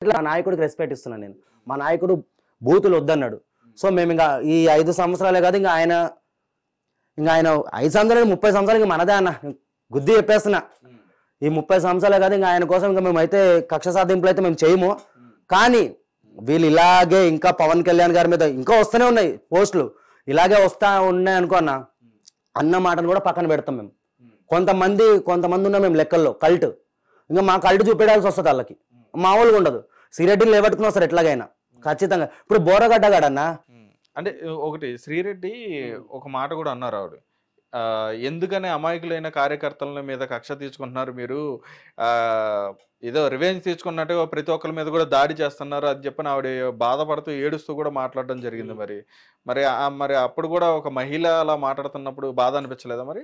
ఇట్లా నాయకుడికి రెస్పెక్ట్ ఇస్తున్నాను నేను. మా నాయకుడు బూతులు వద్దన్నాడు. సో మేము ఇంకా ఈ 5 సంవత్సరాలే కాదు, ఇంకా ఆయన 5 సంవత్సరాలు 30 సంవత్సరాలు ఇంకా మనదే అన్న, గుద్ది చెప్పేస్తున్నా. ఈ 30 సంవత్సరాలే కాదు, ఇంకా ఆయన కోసం ఇంకా మేమైతే కక్ష సాధింపులు అయితే మేము చేయము. కానీ వీళ్ళు ఇలాగే ఇంకా పవన్ కళ్యాణ్ గారి మీద ఇంకా వస్తూనే ఉన్నాయి పోస్టులు, ఇలాగే వస్తా ఉన్నాయి అనుకో అన్న మాటను కూడా పక్కన పెడతాం మేము. కొంతమంది ఉన్నాం మేము లెక్కల్లో కల్ట్, ఇంకా మా కల్ట్ చూపెడాల్సి వస్తుంది వాళ్ళకి, మామూలుగా ఉండదు. శ్రీరెడ్డిని లేబట్టుకుని వస్తారు ఎట్లాగైనా ఖచ్చితంగా. ఇప్పుడు బోరగడ్డ గాడన్నా అంటే ఒకటి శ్రీరెడ్డి ఒక మాట కూడా అన్నారు ఆవిడ, ఎందుకని అమాయకులైన కార్యకర్తల మీద కక్ష తీసుకుంటున్నారు మీరు, ఏదో రివెంజ్ తీసుకున్నట్టు ప్రతి ఒక్కరి మీద కూడా దాడి చేస్తున్నారు అది చెప్పని ఆవిడ బాధపడుతూ ఏడుస్తూ కూడా మాట్లాడడం జరిగింది. మరి అప్పుడు కూడా ఒక మహిళ అలా మాట్లాడుతున్నప్పుడు బాధ అనిపించలేదా? మరి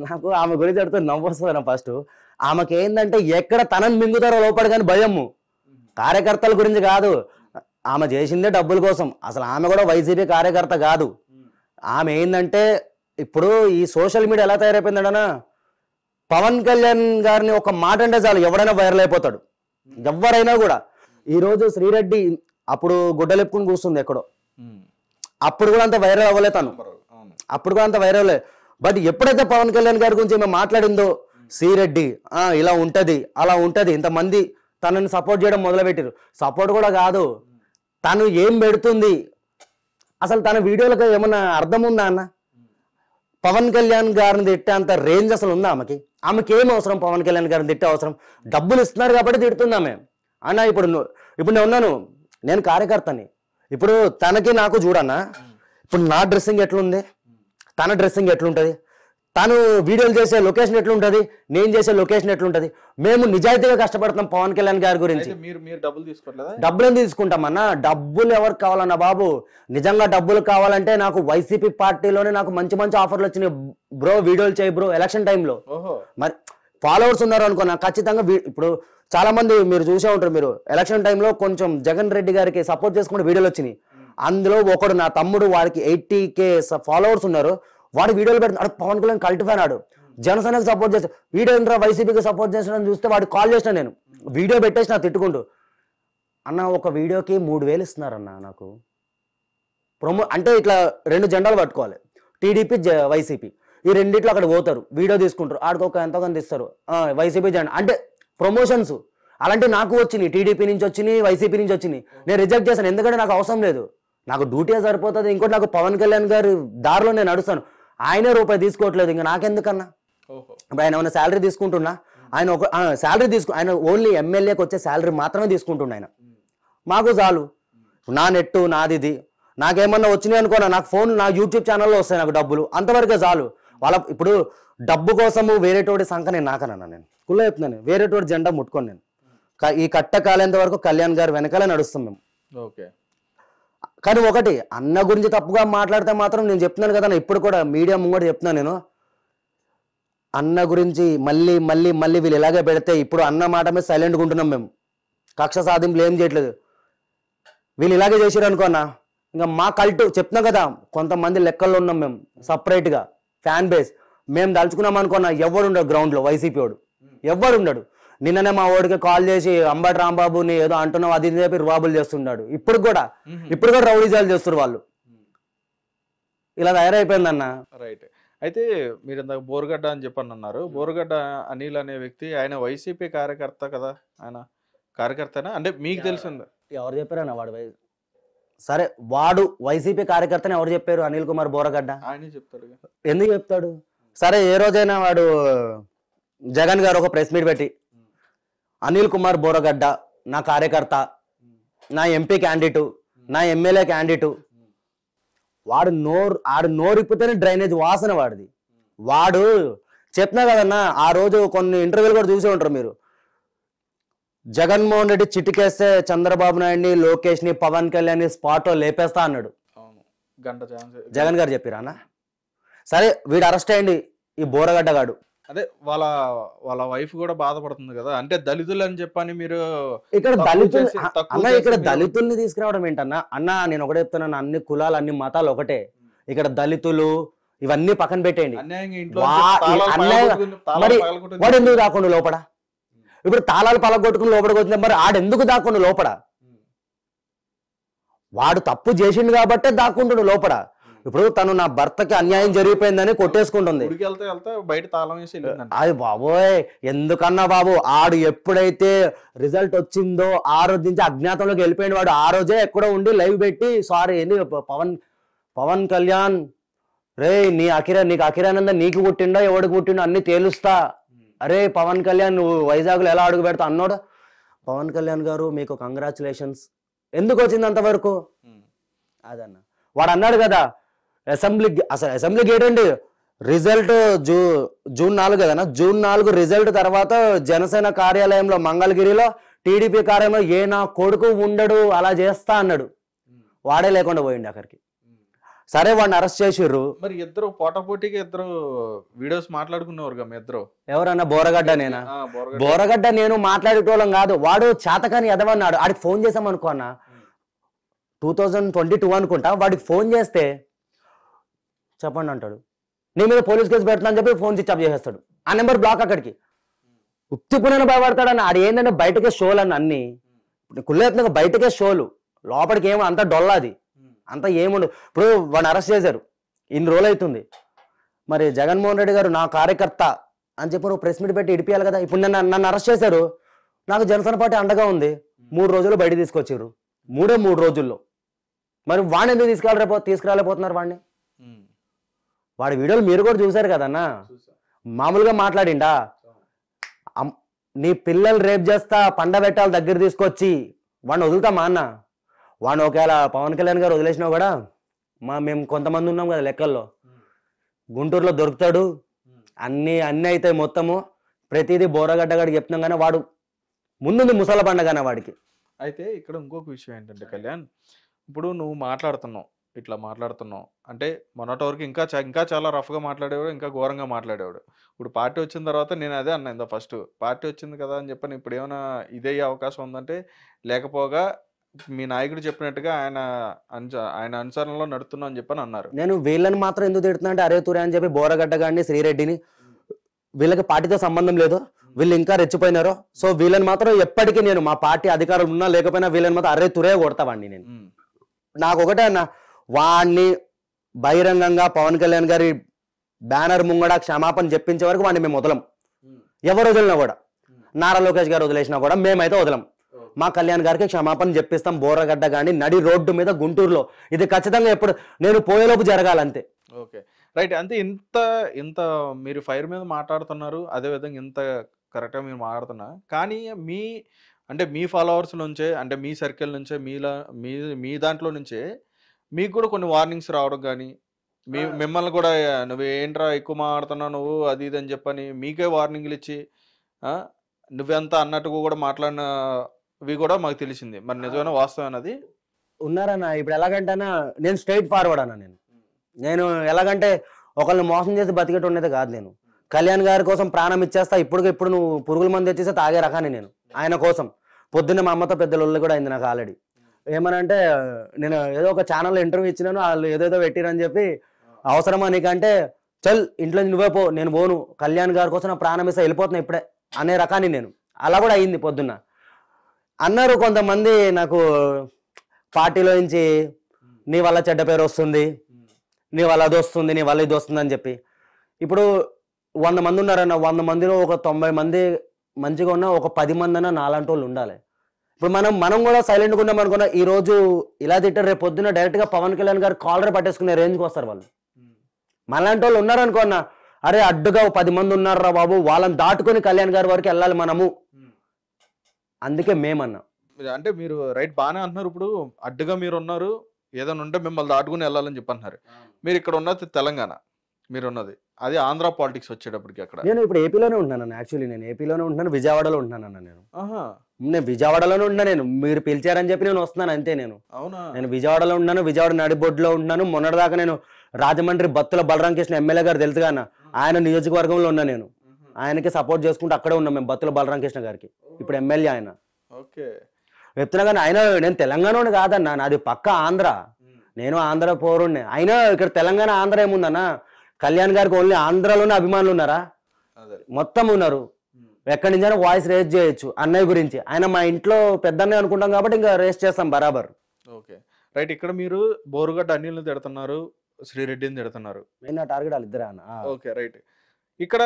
నాకు ఆమె గురించి అడుగుతూ నవ్వు వస్తుంది. ఫస్ట్ ఆమెకి ఏంటంటే ఎక్కడ తనని మింగుతారో లోపల కానీ భయము, కార్యకర్తల గురించి కాదు. ఆమె చేసిందే డబ్బుల కోసం. అసలు ఆమె కూడా వైసీపీ కార్యకర్త కాదు. ఆమె ఏంటంటే ఇప్పుడు ఈ సోషల్ మీడియా ఎలా తయారైపోయిందన్నా, పవన్ కళ్యాణ్ గారిని ఒక మాట అంటే చాలు ఎవరైనా వైరల్ అయిపోతాడు, ఎవరైనా కూడా. ఈరోజు శ్రీరెడ్డి అప్పుడు గుడ్డలెప్పుకుని కూర్చుంది ఎక్కడో, అప్పుడు కూడా అంత వైరల్ అవ్వలే తను, అప్పుడు కూడా అంత వైరల్ అవ్వలే. బట్ ఎప్పుడైతే పవన్ కళ్యాణ్ గారి గురించి మేము మాట్లాడిందో, శ్రీరెడ్డి ఇలా ఉంటది అలా ఉంటది, ఇంతమంది తనని సపోర్ట్ చేయడం మొదలుపెట్టారు. సపోర్ట్ కూడా కాదు, తను ఏం పెడుతుంది అసలు తన వీడియోలకు ఏమన్నా అర్థం ఉందా అన్న? పవన్ కళ్యాణ్ గారిని తిట్టే అంత రేంజ్ అసలు ఉందా ఆమెకి? ఏం అవసరం పవన్ కళ్యాణ్ గారిని తిట్టే అవసరం? డబ్బులు ఇస్తున్నారు కాబట్టి తిడుతుంది ఆమె అన్న. ఇప్పుడు నేను ఉన్నాను, నేను కార్యకర్తని. ఇప్పుడు తనకి నాకు చూడన్నా, ఇప్పుడు నా డ్రెస్సింగ్ ఎట్లుంది, తన డ్రెస్సింగ్ ఎట్లుంటుంది, తను వీడియోలు చేసే లొకేషన్ ఎట్లుంటుంది, నేను చేసే లొకేషన్ ఎట్లుంటుంది. మేము నిజాయితీగా కష్టపడుతున్నాం పవన్ కళ్యాణ్ గారి గురించి. డబ్బులు ఎందుకు తీసుకుంటామన్నా? డబ్బులు ఎవరికి కావాలన్నా బాబు? నిజంగా డబ్బులు కావాలంటే నాకు వైసీపీ పార్టీలోనే నాకు మంచి మంచి ఆఫర్లు వచ్చినాయి బ్రో, వీడియోలు చేయి బ్రో. ఎలక్షన్ టైంలో మరి ఫాలోవర్స్ ఉన్నారు అనుకో నాకు ఖచ్చితంగా. ఇప్పుడు చాలా మంది మీరు చూసే ఉంటారు, మీరు ఎలక్షన్ టైంలో కొంచెం జగన్ రెడ్డి గారికి సపోర్ట్ చేసుకుంటే వీడియోలు వచ్చినాయి. అందులో ఒకడు నా తమ్ముడు, వాడికి 80K ఫాలోవర్స్ ఉన్నారు. వాడు వీడియోలు పెడుతున్నాడు, పవన్ కళ్యాణ్ కల్ట్ ఫ్యాన్, ఆడు జనసేనకి సపోర్ట్ చేస్తాడు. వీడియో ఏంట్రా వైసీపీకి సపోర్ట్ చేస్తాడని చూస్తే వాడికి కాల్ చేసిన, నేను వీడియో పెట్టేసి నా తిట్టుకుంటూ, అన్న ఒక వీడియోకి 3000 ఇస్తున్నారన్న నాకు అంటే ఇట్లా 2 జెండాలు పట్టుకోవాలి, టీడీపీ వైసీపీ, ఈ రెండిట్లో అక్కడ పోతారు, వీడియో తీసుకుంటారు, ఆడికి ఒక ఎంతో కొంత ఇస్తారు వైసీపీ జెండా అంటే ప్రమోషన్స్. అలాంటి నాకు వచ్చినాయి, టీడీపీ నుంచి వచ్చినాయి, వైసీపీ నుంచి వచ్చినాయి. నేను రిజెక్ట్ చేశాను, ఎందుకంటే నాకు అవసరం లేదు, నాకు డ్యూటీ సరిపోతుంది. ఇంకోటి నాకు పవన్ కళ్యాణ్ గారి దారిలో నేను నడుస్తాను, ఆయనే రూపాయి తీసుకోవట్లేదు, ఇంకా నాకెందుకన్నా. ఇప్పుడు ఆయన ఏమైనా శాలరీ తీసుకుంటున్నా, ఆయన ఒక శాలరీ ఆయన ఓన్లీ ఎమ్మెల్యేకి వచ్చే శాలరీ మాత్రమే తీసుకుంటుండ ఆయన. మాకు చాలు, నా నెట్టు నాది, ఇది నాకేమన్నా వచ్చినాయి అనుకోనా, నాకు ఫోన్ నా యూట్యూబ్ ఛానల్లో వస్తాయి నాకు డబ్బులు, అంతవరకే చాలు. వాళ్ళ ఇప్పుడు డబ్బు కోసము వేరేటోడి సంఖ నేను నాకనన్నా, నేను కుళ్ళ చెప్తున్నాను, వేరేటోడి జెండా ముట్టుకొని నేను ఈ కట్ట కాలేంత వరకు కళ్యాణ్ గారు వెనకాలే నడుస్తాం మేము. ఓకే. కానీ ఒకటి, అన్న గురించి తప్పుగా మాట్లాడితే మాత్రం నేను చెప్తున్నాను కదా, ఇప్పుడు కూడా మీడియా ముంగట చెప్తున్నాను నేను, అన్న గురించి మళ్ళీ మళ్ళీ మళ్ళీ వీళ్ళు ఇలాగే పెడితే, ఇప్పుడు అన్న మాట మీద సైలెంట్గా ఉంటున్నాం మేము, కక్ష సాధింపులు ఏం చేయట్లేదు. వీళ్ళు ఇలాగే చేసారు అనుకోన్నా, ఇంకా మా కల్ట్ చెప్తున్నాం కదా, కొంతమంది లెక్కల్లో ఉన్నాం మేము సపరేట్గా ఫ్యాన్ బేస్. మేము దలుచుకున్నాం అనుకున్నా, ఎవడు ఉండడు గ్రౌండ్లో వైసీపీ వాడు, ఎవడు ఉండడు. నిన్ననే మా వాడికి కాల్ చేసి అంబటి రాంబాబుని ఏదో అంటున్నావు అది చెప్పి రుబాబులు చేస్తున్నాడు. ఇప్పుడు కూడా రౌడీజాలు చేస్తారు వాళ్ళు, ఇలా తయారైపోయిందన్న. రైట్. అయితే మీరు ఇందాక బోరగడ్డ అని చెప్పని అన్నారు. బోరగడ్డ అనిల్ అనే వ్యక్తి ఆయన వైసీపీ కార్యకర్త కదా, ఆయన కార్యకర్తనా అంటే మీకు తెలిసిందా? ఎవరు చెప్పారన్న వాడు సరే వాడు వైసీపీ కార్యకర్తని ఎవరు చెప్పారు? అనిల్ కుమార్ బోరగడ్డ ఆయనే చెప్తాడు. ఎందుకు చెప్తాడు? సరే ఏ రోజైనా వాడు జగన్ గారు ఒక ప్రెస్ మీట్ పెట్టి అనిల్ కుమార్ బోరగడ్డ నా కార్యకర్త, నా ఎంపీ క్యాండిడేటు, నా ఎమ్మెల్యే క్యాండిడేటు, వాడు నోరిప్పితేనే డ్రైనేజ్ వాసన వాడిది. వాడు చెప్తున్నా కదన్నా, ఆ రోజు కొన్ని ఇంటర్వ్యూలు కూడా చూసే ఉంటారు మీరు, జగన్మోహన్ రెడ్డి చిటికేస్తే చంద్రబాబు నాయుడిని, లోకేష్ ని, పవన్ కళ్యాణ్ ని స్పాట్ లో లేపేస్తా అన్నాడు. జగన్ గారు చెప్పిరా అన్న? సరే వీడు అరెస్ట్ అయ్యండి, ఈ బోరగడ్డ గాడు. అదే వాళ్ళ వైఫ్ కూడా బాధపడుతుంది కదా, అంటే దళితులు అని చెప్పని మీరు ఇక్కడ దళితుల్ని తీసుకురావడం ఏంటన్నా? అన్న నేను ఒకటే చెప్తున్నాను, అన్ని కులాలు అన్ని మతాలు ఒకటే. ఇక్కడ దళితులు ఇవన్నీ పక్కన పెట్టేయండి. మరి వాడు ఎందుకు రాకుండా లోపల? ఇప్పుడు తాళాలు పలగొట్టుకుని లోపలికి వచ్చిన మరి ఆడెందుకు దాక్కుండు లోపల? వాడు తప్పు చేసిండు కాబట్టే దాక్కుంటుడు లోపల. ఇప్పుడు తను నా భర్తకి అన్యాయం జరిగిపోయిందని కొట్టేసుకుంటుంది. బయట తాళం వేసి అది బాబోయ్ ఎందుకన్నా బాబు, ఆడు ఎప్పుడైతే రిజల్ట్ వచ్చిందో ఆ రోజు నుంచి అజ్ఞాతంలోకి వెళ్ళిపోయిన వాడు ఆ రోజే ఎక్కడో ఉండి లైవ్ పెట్టి సారీ పవన్ కళ్యాణ్ రే నీకు అఖిరానంద నీకు పుట్టిండో ఎవడికి పుట్టిండో అన్ని తేలుస్తా, అరే పవన్ కళ్యాణ్ నువ్వు వైజాగ్లో ఎలా అడుగు పెడతా అన్నాడు. పవన్ కళ్యాణ్ గారు మీకు కంగ్రాచులేషన్స్. ఎందుకు వచ్చింది అంతవరకు? అదన్న వాడు అన్నాడు కదా అసెంబ్లీ గేట్ అండి రిజల్ట్ జూన్ 4 కదనా, జూన్ 4 రిజల్ట్ తర్వాత జనసేన కార్యాలయంలో మంగళగిరిలో టీడీపీ కార్యాలయంలో ఏ నా కొడుకు ఉండడు అలా చేస్తా అన్నాడు. వాడే లేకుండా పోయింది అక్కడికి. సరే వాడిని అరెస్ట్ చేసిర్రు. మరి ఇద్దరు పోటాపోటీగా ఇద్దరు వీడియోస్ మాట్లాడుకునేవారు మీ ఇద్దరు. ఎవరన్నా బోరగడ్డ నేనా? బోరగడ్డ నేను మాట్లాడేటోళ్ళం కాదు. వాడు చేతకాని ఎదవన్నాడు. ఆడికి ఫోన్ చేసాం అనుకో అన్న 2022 అనుకుంటా. వాడికి ఫోన్ చేస్తే చెప్పండి అంటాడు, నీ మీద పోలీస్ కేసు పెడతా అని చెప్పి ఫోన్ స్విచ్ ఆఫ్ చేసేస్తాడు. ఆ నెంబర్ బ్లాక్ అక్కడికి. ఉత్తిపునైనా భయపడతాడన్న. ఆడు ఏంటంటే బయటకే షోలు అన్న అన్ని కుళ్ళేత్తుగా బయటకే షోలు, లోపలికి ఏమో అంత డొల్లాది అంతా ఏముండు. ఇప్పుడు వాడిని అరెస్ట్ చేశారు, ఇన్ని రోజులు అవుతుంది. మరి జగన్మోహన్ రెడ్డి గారు నా కార్యకర్త అని చెప్పి నువ్వు ప్రెస్ మీట్ పెట్టి ఇడిపియాలి కదా. ఇప్పుడు నన్ను అరెస్ట్ చేశారు, నాకు జనసేన పార్టీ అండగా ఉంది. 3 రోజులు బయట తీసుకొచ్చారు, 3 రోజుల్లో. మరి వాడిని ఎందుకు తీసుకురాలేకపోతున్నారు వాడిని? వాడి వీడియోలు మీరు కూడా చూసారు కదన్నా. మామూలుగా మాట్లాడిండా, నీ పిల్లలు రేప్ చేస్తా పండబెట్టాలి దగ్గర తీసుకొచ్చి వాడిని వదులుతామా అన్న? వాడిని ఒకవేళ పవన్ కళ్యాణ్ గారు వదిలేసినా కూడా మేము కొంతమంది ఉన్నాం కదా లెక్కల్లో, గుంటూరులో దొరుకుతాడు, అన్నీ అవుతాయి మొత్తము. ప్రతిదీ బోరగడ్డగాడికి చెప్తున్నాం కానీ వాడు ముందుంది ముసల పండగనే వాడికి. అయితే ఇక్కడ ఇంకొక విషయం ఏంటంటే కళ్యాణ్, ఇప్పుడు నువ్వు ఇట్లా మాట్లాడుతున్నావు అంటే మొన్నటి వరకు ఇంకా చాలా రఫ్గా మాట్లాడేవాడు, ఇంకా ఘోరంగా మాట్లాడేవాడు. ఇప్పుడు పార్టీ వచ్చిన తర్వాత నేను అదే అన్నా ఇందా ఫస్ట్, పార్టీ వచ్చింది కదా అని చెప్పని ఇప్పుడు ఏమైనా ఇదయ్యే అవకాశం ఉందంటే, లేకపోగా మీ నాయకుడు చెప్పినట్టుగా ఆయన అనుసరణలో నడుతున్నా అని చెప్పని అన్నారు. నేను వీళ్ళని మాత్రం ఎందుకు తిడుతున్నా అంటే అరే తురే అని చెప్పి బోరగడ్డ గారిని శ్రీరెడ్డిని, వీళ్ళకి పార్టీతో సంబంధం లేదు, వీళ్ళు ఇంకా రెచ్చిపోయినారు. సో వీళ్ళని మాత్రం ఎప్పటికీ నేను మా పార్టీ అధికారులు ఉన్నా లేకపోయినా వీళ్ళని మాత్రం అరే తురే కొడతావాడిని నేను. నాకు ఒకటే అన్న, వాడిని బహిరంగంగా పవన్ కళ్యాణ్ గారి బ్యానర్ ముంగడ క్షమాపణ చెప్పించే వరకు వాడిని మేము వదలం. ఎవరు వదిలినా కూడా, నారా లోకేష్ గారు వదిలేసినా కూడా మేమైతే వదలం. మా కళ్యాణ్ గారికి క్షమాపణ చెప్పిస్తాం. బోరగడ్డ కానీ నడి రోడ్డు మీద గుంటూరులో ఇది ఖచ్చితంగా ఎప్పుడు నేను పోయేలోపు జరగాలంతే. Okay right. అంతే ఇంత మీరు ఫైర్ మీద మాట్లాడుతున్నారు, అదేవిధంగా ఇంత కరెక్ట్గా మీరు మాట్లాడుతున్నా కానీ మీ ఫాలోవర్స్ నుంచే అంటే మీ సర్కిల్ నుంచే మీ దాంట్లో నుంచే మీకు కూడా కొన్ని వార్నింగ్స్ రావడం కానీ మిమ్మల్ని కూడా నువ్వు ఏంట్రా ఎక్కువ మాట్లాడుతున్నావు నువ్వు అది ఇది అని చెప్పని మీకే వార్నింగ్లు ఇచ్చి నువ్వెంత అన్నట్టుగా కూడా మాట్లాడినవి కూడా మాకు తెలిసింది. మరి నిజమైన వాస్తవం అది ఉన్నారన్న. ఇప్పుడు ఎలాగంటేనా నేను స్ట్రైట్ ఫార్వర్డ్ అన్న. నేను ఎలాగంటే ఒకళ్ళని మోసం చేసి బతికేట ఉండేది కాదు. నేను కళ్యాణ్ గారి కోసం ప్రాణం ఇచ్చేస్తా. ఇప్పుడు నువ్వు పురుగుల మంది వచ్చేస్తే తాగే రకాన్ని నేను ఆయన కోసం. పొద్దున్న మా అమ్మతో పెద్ద లొల్లి కూడా అయింది నాకు ఆల్రెడీ. ఏమనంటే నేను ఏదో ఒక ఛానల్లో ఇంటర్వ్యూ ఇచ్చినాను, వాళ్ళు ఏదేదో పెట్టిరని చెప్పి అవసరమా నీకంటే చల్ ఇంట్లో నువ్వే పో, నేను పోను, కళ్యాణ్ గారి కోసం నా ప్రాణం ఇస్తా వెళ్ళిపోతున్నా ఇప్పుడే అనే రకాన్ని నేను. అలా కూడా అయింది పొద్దున్న. అన్నారు కొంతమంది నాకు పార్టీలో నుంచి నీ వల్ల చెడ్డ పేరు వస్తుంది, నీ వల్ల అది వస్తుంది, నీ వల్ల ఇది వస్తుంది అని చెప్పి. ఇప్పుడు 100 మంది ఉన్నారన్న, 100 మందిలో ఒక 90 మంది మంచిగా ఉన్నా ఒక 10 మంది అన్నా నాలాంటి వాళ్ళు ఉండాలి. ఇప్పుడు మనం కూడా సైలెంట్గా ఉన్నాం అనుకున్నా, ఈ రోజు ఇలా తిట్టారు, రేపు పొద్దున్న డైరెక్ట్గా పవన్ కళ్యాణ్ గారు కాలర్ పట్టేసుకునే రేంజ్కి వస్తారు వాళ్ళు. మనలాంటి వాళ్ళు ఉన్నారనుకున్నా, అరే అడ్డుగా 10 మంది ఉన్నారా బాబు, వాళ్ళని దాటుకొని కళ్యాణ్ గారి వరకు వెళ్ళాలి మనము. అందుకే మేమన్నా. అంటే మీరు రైట్ బాగానే అంటున్నారు. ఇప్పుడు అడ్డుగా మీరు ఉన్నారు, ఏదైనా ఉంటే మిమ్మల్ని దాటుకుని వెళ్ళాలని చెప్పి అంటున్నారు. మీరు ఇక్కడ ఉన్నది తెలంగాణ, మీరు ఉన్నది అది ఆంధ్ర పాలిటిక్స్ వచ్చేటప్పటికి అక్కడ. నేను ఇప్పుడు ఏపీలోనే ఉంటున్నాను. యాక్చువల్లీ నేను ఏపీలోనే ఉంటున్నాను, విజయవాడలో ఉంటున్నాను. నేను విజయవాడలోనే ఉంటున్నా. నేను మీరు పిలిచారని చెప్పి నేను వస్తున్నాను అంతే. నేను విజయవాడలో ఉన్నాను, విజయవాడ నడిబొడ్డులో ఉంటున్నాను. మొన్నటిదాకా నేను రాజమండ్రి బత్తుల బలరామకృష్ణ ఎమ్మెల్యే గారు తెలుసుగా అన్న, ఆయన నియోజకవర్గంలో ఉన్నా. నేను ఆయనకి సపోర్ట్ చేసుకుంటూ అక్కడే ఉన్నాం మేము, బత్తుల బలరామకృష్ణ గారికి. ఇప్పుడు ఎమ్మెల్యే ఆయన. చెప్తున్నా కానీ ఆయన నేను తెలంగాణ కాదన్నా, నాది పక్క ఆంధ్ర. నేను ఆంధ్ర పౌరుణ్ణి. అయినా ఇక్కడ తెలంగాణ ఆంధ్ర ఏముందన్నా, కళ్యాణ్ గారికి ఓన్లీ ఆంధ్రలోనే అభిమానులు ఉన్నారా? మొత్తం ఉన్నారు. ఎక్కడి నుంచైనా వాయిస్ రేజ్ చేయొచ్చు అన్నయ్య గురించి. ఆయన మా ఇంట్లో పెద్దన్నయ్య అనుకుంటాం కాబట్టి ఇంకా రేస్ చేస్తాం బరాబర్. Okay, right. ఇక్కడ మీరు బోరుగడ్డ అనిల్ని తిడుతున్నారు, శ్రీరెడ్డిని తిడుతున్నారు. మెయిన్ నా టార్గెట్ వాళ్ళిద్దరే అన్న. Okay, right. ఇక్కడ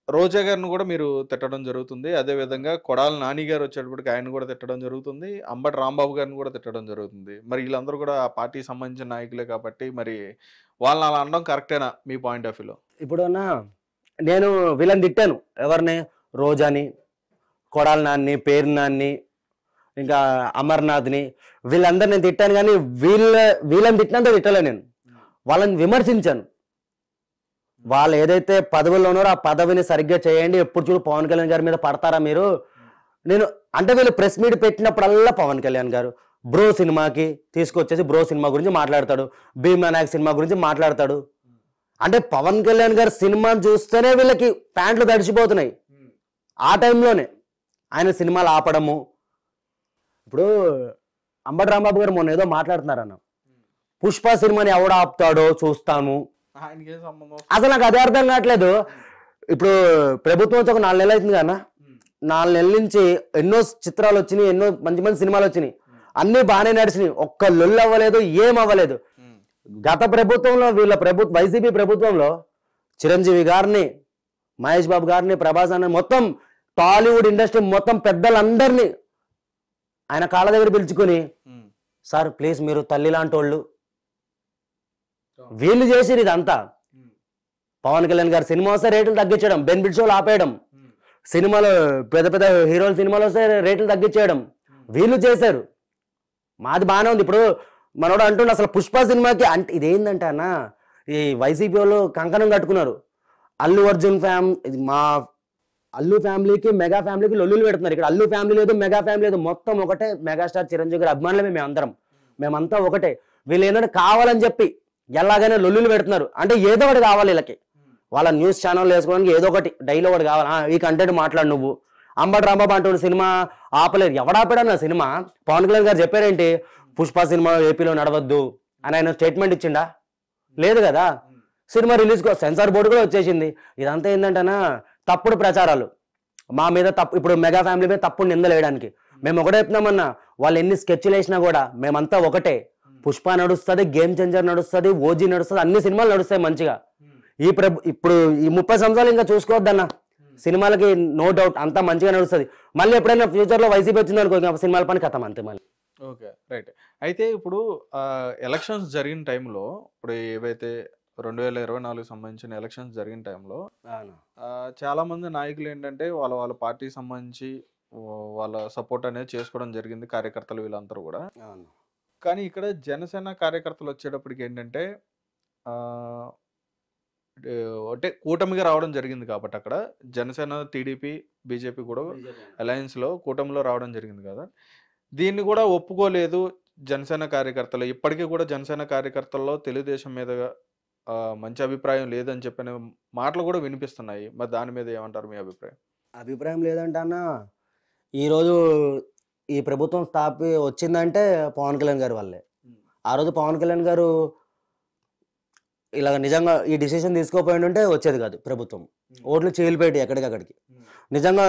రోజా గారిని కూడా మీరు తిట్టడం జరుగుతుంది. అదే విధంగా కొడాల నాని గారు వచ్చేటప్పటికి ఆయన కూడా తిట్టడం జరుగుతుంది. అంబటి రాంబాబు గారిని కూడా తిట్టడం జరుగుతుంది. మరి వీళ్ళందరూ కూడా ఆ పార్టీకి సంబంధించిన నాయకులే కాబట్టి మరి వాళ్ళని అలా అనడం కరెక్టేనా మీ పాయింట్ ఆఫ్ వ్యూలో? ఇప్పుడు అన్న నేను వీళ్ళని తిట్టాను. ఎవరిని? రోజాని, కొడాల నాన్ని, పేరు నాన్ని, ఇంకా అమర్నాథ్ని, వీళ్ళందరూ నేను తిట్టాను. కానీ వీళ్ళని తిట్టినంత తిట్టలే నేను. వాళ్ళని విమర్శించాను. వాళ్ళు ఏదైతే పదవుల్లో ఉన్నారో ఆ పదవిని సరిగ్గా చేయండి. ఎప్పుడు చూడు పవన్ కళ్యాణ్ గారి మీద పడతారా మీరు? నేను అంటే వీళ్ళు ప్రెస్ మీట్ పెట్టినప్పుడల్లా పవన్ కళ్యాణ్ గారు బ్రో సినిమాకి తీసుకొచ్చేసి బ్రో సినిమా గురించి మాట్లాడతాడు, భీమా నాయక్ సినిమా గురించి మాట్లాడతాడు. అంటే పవన్ కళ్యాణ్ గారి సినిమాని చూస్తేనే వీళ్ళకి ప్యాంట్లు తడిచిపోతున్నాయి. ఆ టైంలోనే ఆయన సినిమాలు ఆపడము. ఇప్పుడు అంబటి రాంబాబు గారు మొన్న ఏదో మాట్లాడుతున్నారన్న, పుష్ప సినిమాని ఎవడు ఆపుతాడో చూస్తాము. అసలు నాకు అదే అర్థం కావట్లేదు. ఇప్పుడు ప్రభుత్వం వచ్చి ఒక 4 నెలలు అవుతుంది కన్నా, 4 నెలల నుంచి ఎన్నో చిత్రాలు వచ్చినాయి, ఎన్నో మంచి మంచి సినిమాలు వచ్చినాయి, అన్ని బాగానే నడిచినాయి. ఒక్క లొల్లు అవ్వలేదు, ఏం అవ్వలేదు. గత ప్రభుత్వంలో వీళ్ళ వైసీపీ ప్రభుత్వంలో చిరంజీవి గారిని, మహేష్ బాబు గారిని, ప్రభాస్ అన్న మొత్తం టాలీవుడ్ ఇండస్ట్రీ మొత్తం పెద్దలందరినీ ఆయన కాళ్ళ దగ్గర పిలుచుకొని, సార్ ప్లీజ్ మీరు తల్లి లాంటి వాళ్ళు, వీళ్ళు చేసిరు ఇదంతా. పవన్ కళ్యాణ్ గారు సినిమా వస్తే రేట్లు తగ్గించడం, బెనిఫిట్ షోలు ఆపేయడం, సినిమాలో పెద్ద పెద్ద హీరోల సినిమాలు వస్తే రేట్లు తగ్గించేయడం వీళ్ళు చేశారు. మాది బాగానే ఉంది. ఇప్పుడు మనోడు అంటుండే అసలు పుష్ప సినిమాకి అంటే ఇదేంటంటే అన్న, ఈ వైసీపీ వాళ్ళు కంకణం కట్టుకున్నారు. అల్లు అర్జున్ మా అల్లు ఫ్యామిలీకి మెగా ఫ్యామిలీకి లొల్లులు పెడుతున్నారు. ఇక్కడ అల్లు ఫ్యామిలీ లేదు, మెగా ఫ్యామిలీ లేదు, మొత్తం ఒకటే. మెగాస్టార్ చిరంజీవి గారి అభిమానులమే మేమంతా ఒకటే. వీళ్ళు ఏంటంటే కావాలని చెప్పి ఎలాగైనా లొల్లులు పెడుతున్నారు. అంటే ఏదో ఒకటి కావాలి వీళ్ళకి, వాళ్ళ న్యూస్ ఛానల్ వేసుకోవడానికి ఏదో ఒకటి డైలీ ఒకటి కావాలి. ఈ కంటెంట్ మాట్లాడు నువ్వు. అంబటి రాంబాబు అంటున్న సినిమా ఆపలేదు. ఎవడాపాడన్న సినిమా? పవన్ కళ్యాణ్ గారు చెప్పారేంటి, పుష్ప సినిమా ఏపీలో నడవద్దు అని ఆయన స్టేట్మెంట్ ఇచ్చిండా? లేదు కదా. సినిమా రిలీజ్ సెన్సార్ బోర్డు కూడా వచ్చేసింది. ఇదంతా ఏంటంటేనా తప్పుడు ప్రచారాలు మా మీద. ఇప్పుడు మెగా ఫ్యామిలీ మీద తప్పుడు నిందలేయడానికి మేము ఒకటే చెప్తున్నామన్నా. వాళ్ళు ఎన్ని స్కెచ్లు వేసినా కూడా మేమంతా ఒకటే. పుష్ప నడుస్తుంది, గేమ్ చేంజర్ నడుస్తుంది, ఓజీ నడుస్తుంది, అన్ని సినిమాలు నడుస్తాయి మంచిగా. ఇప్పుడు ఈ 30 సంవత్సరాలు ఇంకా చూసుకోవద్దన్న, సినిమాలకి నో డౌట్ అంతా మంచిగా నడుస్తుంది. మళ్ళీ ఎప్పుడైనా ఫ్యూచర్ లో వైసీపీ వచ్చింది అనుకో, సినిమాల పని కథం అంతే మళ్ళీ. Okay, right. అయితే ఇప్పుడు ఎలక్షన్స్ జరిగిన టైంలో, ఇప్పుడు ఏవైతే 2024 సంబంధించిన ఎలక్షన్స్ జరిగిన టైంలో చాలా మంది నాయకులు ఏంటంటే వాళ్ళ పార్టీకి సంబంధించి వాళ్ళ సపోర్ట్ అనేది చేసుకోవడం జరిగింది, కార్యకర్తలు వీళ్ళందరూ కూడా. కానీ ఇక్కడ జనసేన కార్యకర్తలు వచ్చేటప్పటికి ఏంటంటే అంటే కూటమిగా రావడం జరిగింది కాబట్టి అక్కడ జనసేన, టీడీపీ, బీజేపీ కూడా అలయన్స్లో కూటమిలో రావడం జరిగింది కదా. దీన్ని కూడా ఒప్పుకోలేదు జనసేన కార్యకర్తలు. ఇప్పటికీ కూడా జనసేన కార్యకర్తల్లో తెలుగుదేశం మీద మంచి అభిప్రాయం లేదని చెప్పిన మాటలు కూడా వినిపిస్తున్నాయి. మరి దాని మీద ఏమంటారు మీ అభిప్రాయం? అభిప్రాయం లేదంటే అన్న, ఈరోజు ఈ ప్రభుత్వం వచ్చిందంటే పవన్ కళ్యాణ్ గారి వల్లే. ఆ రోజు పవన్ కళ్యాణ్ గారు ఇలా నిజంగా ఈ డిసిషన్ తీసుకోపోయి ఉంటే వచ్చేది కాదు ప్రభుత్వం. ఓట్లు చీలిపెట్టి ఎక్కడికక్కడికి. నిజంగా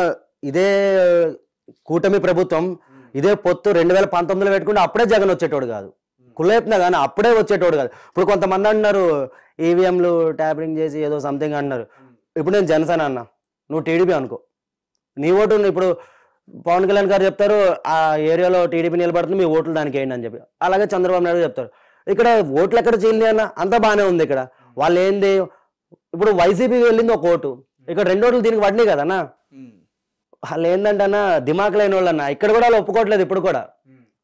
ఇదే కూటమి ప్రభుత్వం, ఇదే పొత్తు 2019లో పెట్టుకుంటే అప్పుడే జగన్ వచ్చేటోడు కాదు. కుళ్ళైపునా కానీ అప్పుడే వచ్చేటోడు కాదు. ఇప్పుడు కొంతమంది అంటున్నారు ఈవీఎంలు ట్యాపరింగ్ చేసి ఏదో సంథింగ్ అంటున్నారు. ఇప్పుడు నేను జనసేన అన్నా, నువ్వు టీడీపీ అనుకో, నీ ఓటు ఇప్పుడు పవన్ కళ్యాణ్ గారు చెప్తారు ఆ ఏరియాలో టీడీపీ నిలబడుతుంది, మీ ఓట్లు దానికి వేయండి అని చెప్పి. అలాగే చంద్రబాబు నాయుడు చెప్తారు. ఇక్కడ ఓట్లు ఎక్కడ చీలింది అన్న, అంతా బాగానే ఉంది. ఇక్కడ వాళ్ళు ఏంది, ఇప్పుడు వైసీపీకి వెళ్ళింది ఒక ఓటు, ఇక్కడ 2 ఓట్లు దీనికి పడినాయి కదన్నా. వాళ్ళు ఏంటంటే అన్న దిమాక్ లేని వాళ్ళు అన్న. ఇక్కడ కూడా వాళ్ళు ఒప్పుకోవట్లేదు. ఇప్పుడు కూడా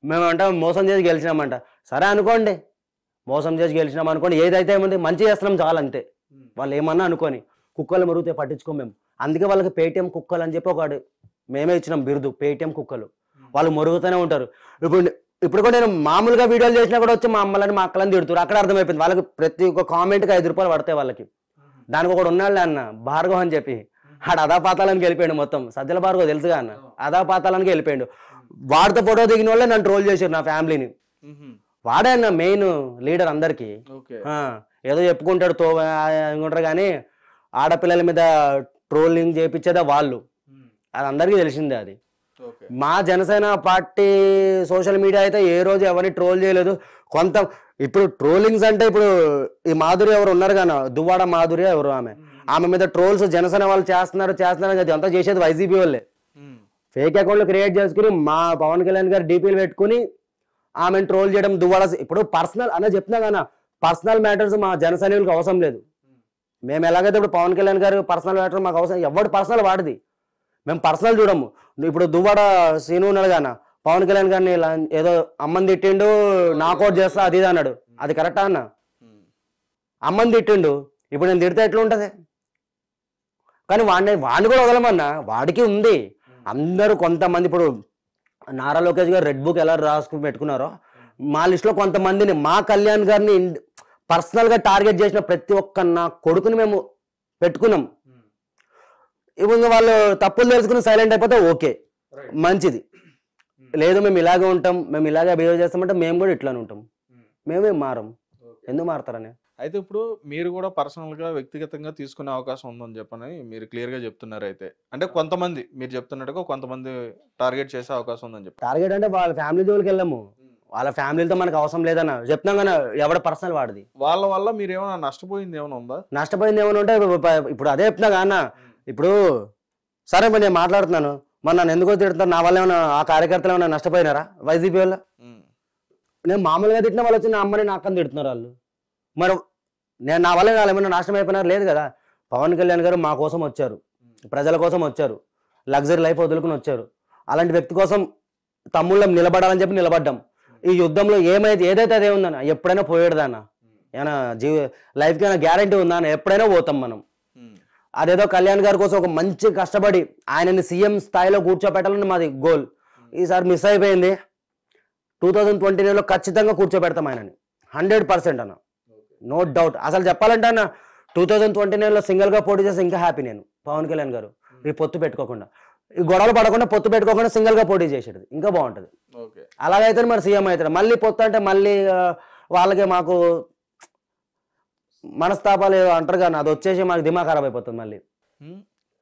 మేమంట మోసం చేసి గెలిచినామంట. సరే అనుకోండి, మోసం చేసి గెలిచినాం అనుకోండి, ఏదైతే ఏముంది మంచి చేస్తున్నాం చాలంతే. వాళ్ళు ఏమన్నా అనుకోని, కుక్కలు మరుగుతే పట్టించుకోం మేము. అందుకే వాళ్ళకి పేటీఎం కుక్కలు అని చెప్పి ఒకటి మేమే ఇచ్చినాం బిరుదు, పేటీఎం కుక్కలు. వాళ్ళు మరుగుతూనే ఉంటారు. ఇప్పుడు కూడా నేను మామూలుగా వీడియోలు చేసినా కూడా వచ్చి మా అమ్మలని మా అక్కలని తిడుతారు. అక్కడ అర్థమైపోయింది వాళ్ళకి. ప్రతి ఒక్క కామెంట్కి 5 రూపాయలు పడతాయి వాళ్ళకి. దానికి ఒకటి ఉన్నాళ్ళే అన్న, భార్గవ్ అని చెప్పి, ఆడ అదాపాతాలానికి వెళ్ళిపోయాడు మొత్తం. సజ్జల భార్గవ్ తెలుసుగా అన్న, అదాపాతాలానికి వెళ్ళిపోయాడు. వాడితో ఫోటో దిగిన వాళ్ళే నన్ను ట్రోల్ చేశారు, నా ఫ్యామిలీని. వాడే అన్న మెయిన్ లీడర్ అందరికి. ఏదో చెప్పుకుంటాడు అనుకుంటారు కానీ ఆడపిల్లల మీద ట్రోలింగ్ చేయించేదే వాళ్ళు. అది అందరికీ తెలిసిందే. అది ఓకే. మా జనసేన పార్టీ సోషల్ మీడియా అయితే ఏ రోజు ఎవరిని ట్రోల్ చేయలేదు. ఇప్పుడు ట్రోలింగ్స్ అంటే ఇప్పుడు ఈ మాధురి ఎవరు ఉన్నారు కానీ దువ్వాడ మాధురి ఎవరు ఆమె మీద ట్రోల్స్ జనసేన వాళ్ళు చేస్తున్నారు అది అంతా చేసేది వైసీపీ వాళ్ళే. ఫేక్ అకౌంట్లు క్రియేట్ చేసుకుని మా పవన్ కళ్యాణ్ గారు డీపీలు పెట్టుకుని ఆమెను ట్రోల్ చేయడం దువ్వాడ. ఇప్పుడు పర్సనల్ అనే చెప్తున్నా కానీ పర్సనల్ మ్యాటర్స్ మా జన సైనికులకు అవసరం లేదు. మేము ఎలాగైతే ఇప్పుడు పవన్ కళ్యాణ్ గారు పర్సనల్ మ్యాటర్ మాకు అవసరం, ఎవరు పర్సనల్ వాడిది మేము పర్సనల్ చూడము. ఇప్పుడు దువ్వాడ సీను ఉన్నాడు గాన పవన్ కళ్యాణ్ గారిని ఏదో అమ్మని తిట్టిండు నాకౌట్ చేస్తా అది ఇది అన్నాడు. అది కరెక్టా అన్న? అమ్మని తిట్టిండు, ఇప్పుడు నేను తిడితే ఎట్లుంటది? కానీ వాడిని కూడా వదలమన్నా, వాడికి ఉంది. అందరూ కొంతమంది ఇప్పుడు నారా లోకేష్ గారు రెడ్ బుక్ ఎలా రాసుకుని పెట్టుకున్నారో మా లిస్టులో కొంతమందిని మా కళ్యాణ్ గారిని పర్సనల్ గా టార్గెట్ చేసిన ప్రతి ఒక్క నా కొడుకుని మేము పెట్టుకున్నాం. ఇప్పుడు వాళ్ళు తప్పులు తెలుసుకుని సైలెంట్ అయిపోతే ఓకే మంచిది, లేదు మేము ఇలాగే ఉంటాం మేము ఇలాగే బిహేవ్ చేస్తామంటే మేము కూడా ఇట్లానే ఉంటాం, మేమేం మారం. ఎందుకు మారుతారని? అయితే ఇప్పుడు మీరు కూడా పర్సనల్ గా వ్యక్తిగతంగా తీసుకునే అవకాశం ఉందని చెప్పని మీరు క్లియర్ గా చెప్తున్నారు. అయితే అంటే కొంతమంది మీరు చెప్తున్నట్టుగా కొంతమంది టార్గెట్ చేసే అవకాశం ఉందని చెప్పి. టార్గెట్ అంటే వాళ్ళ ఫ్యామిలీ జోలికి వెళ్ళాము, వాళ్ళ ఫ్యామిలీతో మనకు అవసరం లేదన్న చెప్తాం కానీ ఎవడ పర్సనల్ వాడిది. వాళ్ళ వల్ల మీరు ఏమైనా నష్టపోయింది ఏమైనా ఉందా? నష్టపోయింది ఏమైనా ఉంటే ఇప్పుడు అదే చెప్తున్నా అన్న. ఇప్పుడు సరే మరి నేను మాట్లాడుతున్నాను, మరి నన్ను ఎందుకో తిడుతున్నారు, నా వల్ల ఏమైనా ఆ కార్యకర్తలు ఏమైనా నష్టపోయినారా వైసీపీ వల్ల? నేను మామూలుగా తిట్టిన వాళ్ళు వచ్చి నా అమ్మని నా అక్కని తిడుతున్నారు వాళ్ళు. మరి నేను నా వల్ల వాళ్ళు ఏమైనా నాశనం అయిపోయినారు? లేదు కదా. పవన్ కళ్యాణ్ గారు మా కోసం వచ్చారు, ప్రజల కోసం వచ్చారు, లగ్జరీ లైఫ్ వదులుకుని వచ్చారు. అలాంటి వ్యక్తి కోసం తమ్ముళ్ళం నిలబడాలని చెప్పి నిలబడ్డాం. ఈ యుద్ధంలో ఏదైతే అదే ఉందన్న, ఎప్పుడైనా పోయేదాన్న ఏమైనా లైఫ్కి ఏమైనా గ్యారంటీ ఉందా అన్న? ఎప్పుడైనా పోతాం మనం. అదేదో కళ్యాణ్ గారి కోసం ఒక మంచి కష్టపడి ఆయనని సీఎం స్థాయిలో కూర్చోబెట్టాలని మాది గోల్. ఈసారి మిస్ అయిపోయింది. 2029లో ఖచ్చితంగా కూర్చోబెడతాం ఆయనని 100% అన్న, నో డౌట్. అసలు చెప్పాలంటే అన్న 2029లో సింగిల్గా పోటీ చేస్తే ఇంకా హ్యాపీ నేను. పవన్ కళ్యాణ్ గారు ఈ పొత్తు పెట్టుకోకుండా, ఈ గొడవలు పడకుండా పొత్తు పెట్టుకోకుండా సింగిల్గా పోటీ చేసేది ఇంకా బాగుంటుంది. అలాగైతే మరి సీఎం అవుతాడు. మళ్ళీ పొత్తు అంటే మళ్ళీ వాళ్ళకి మాకు మనస్తాపాలు అంటారు కానీ అది వచ్చేసి మాకు దిమాగ్ ఖరాబ్ అయిపోతుంది మళ్ళీ.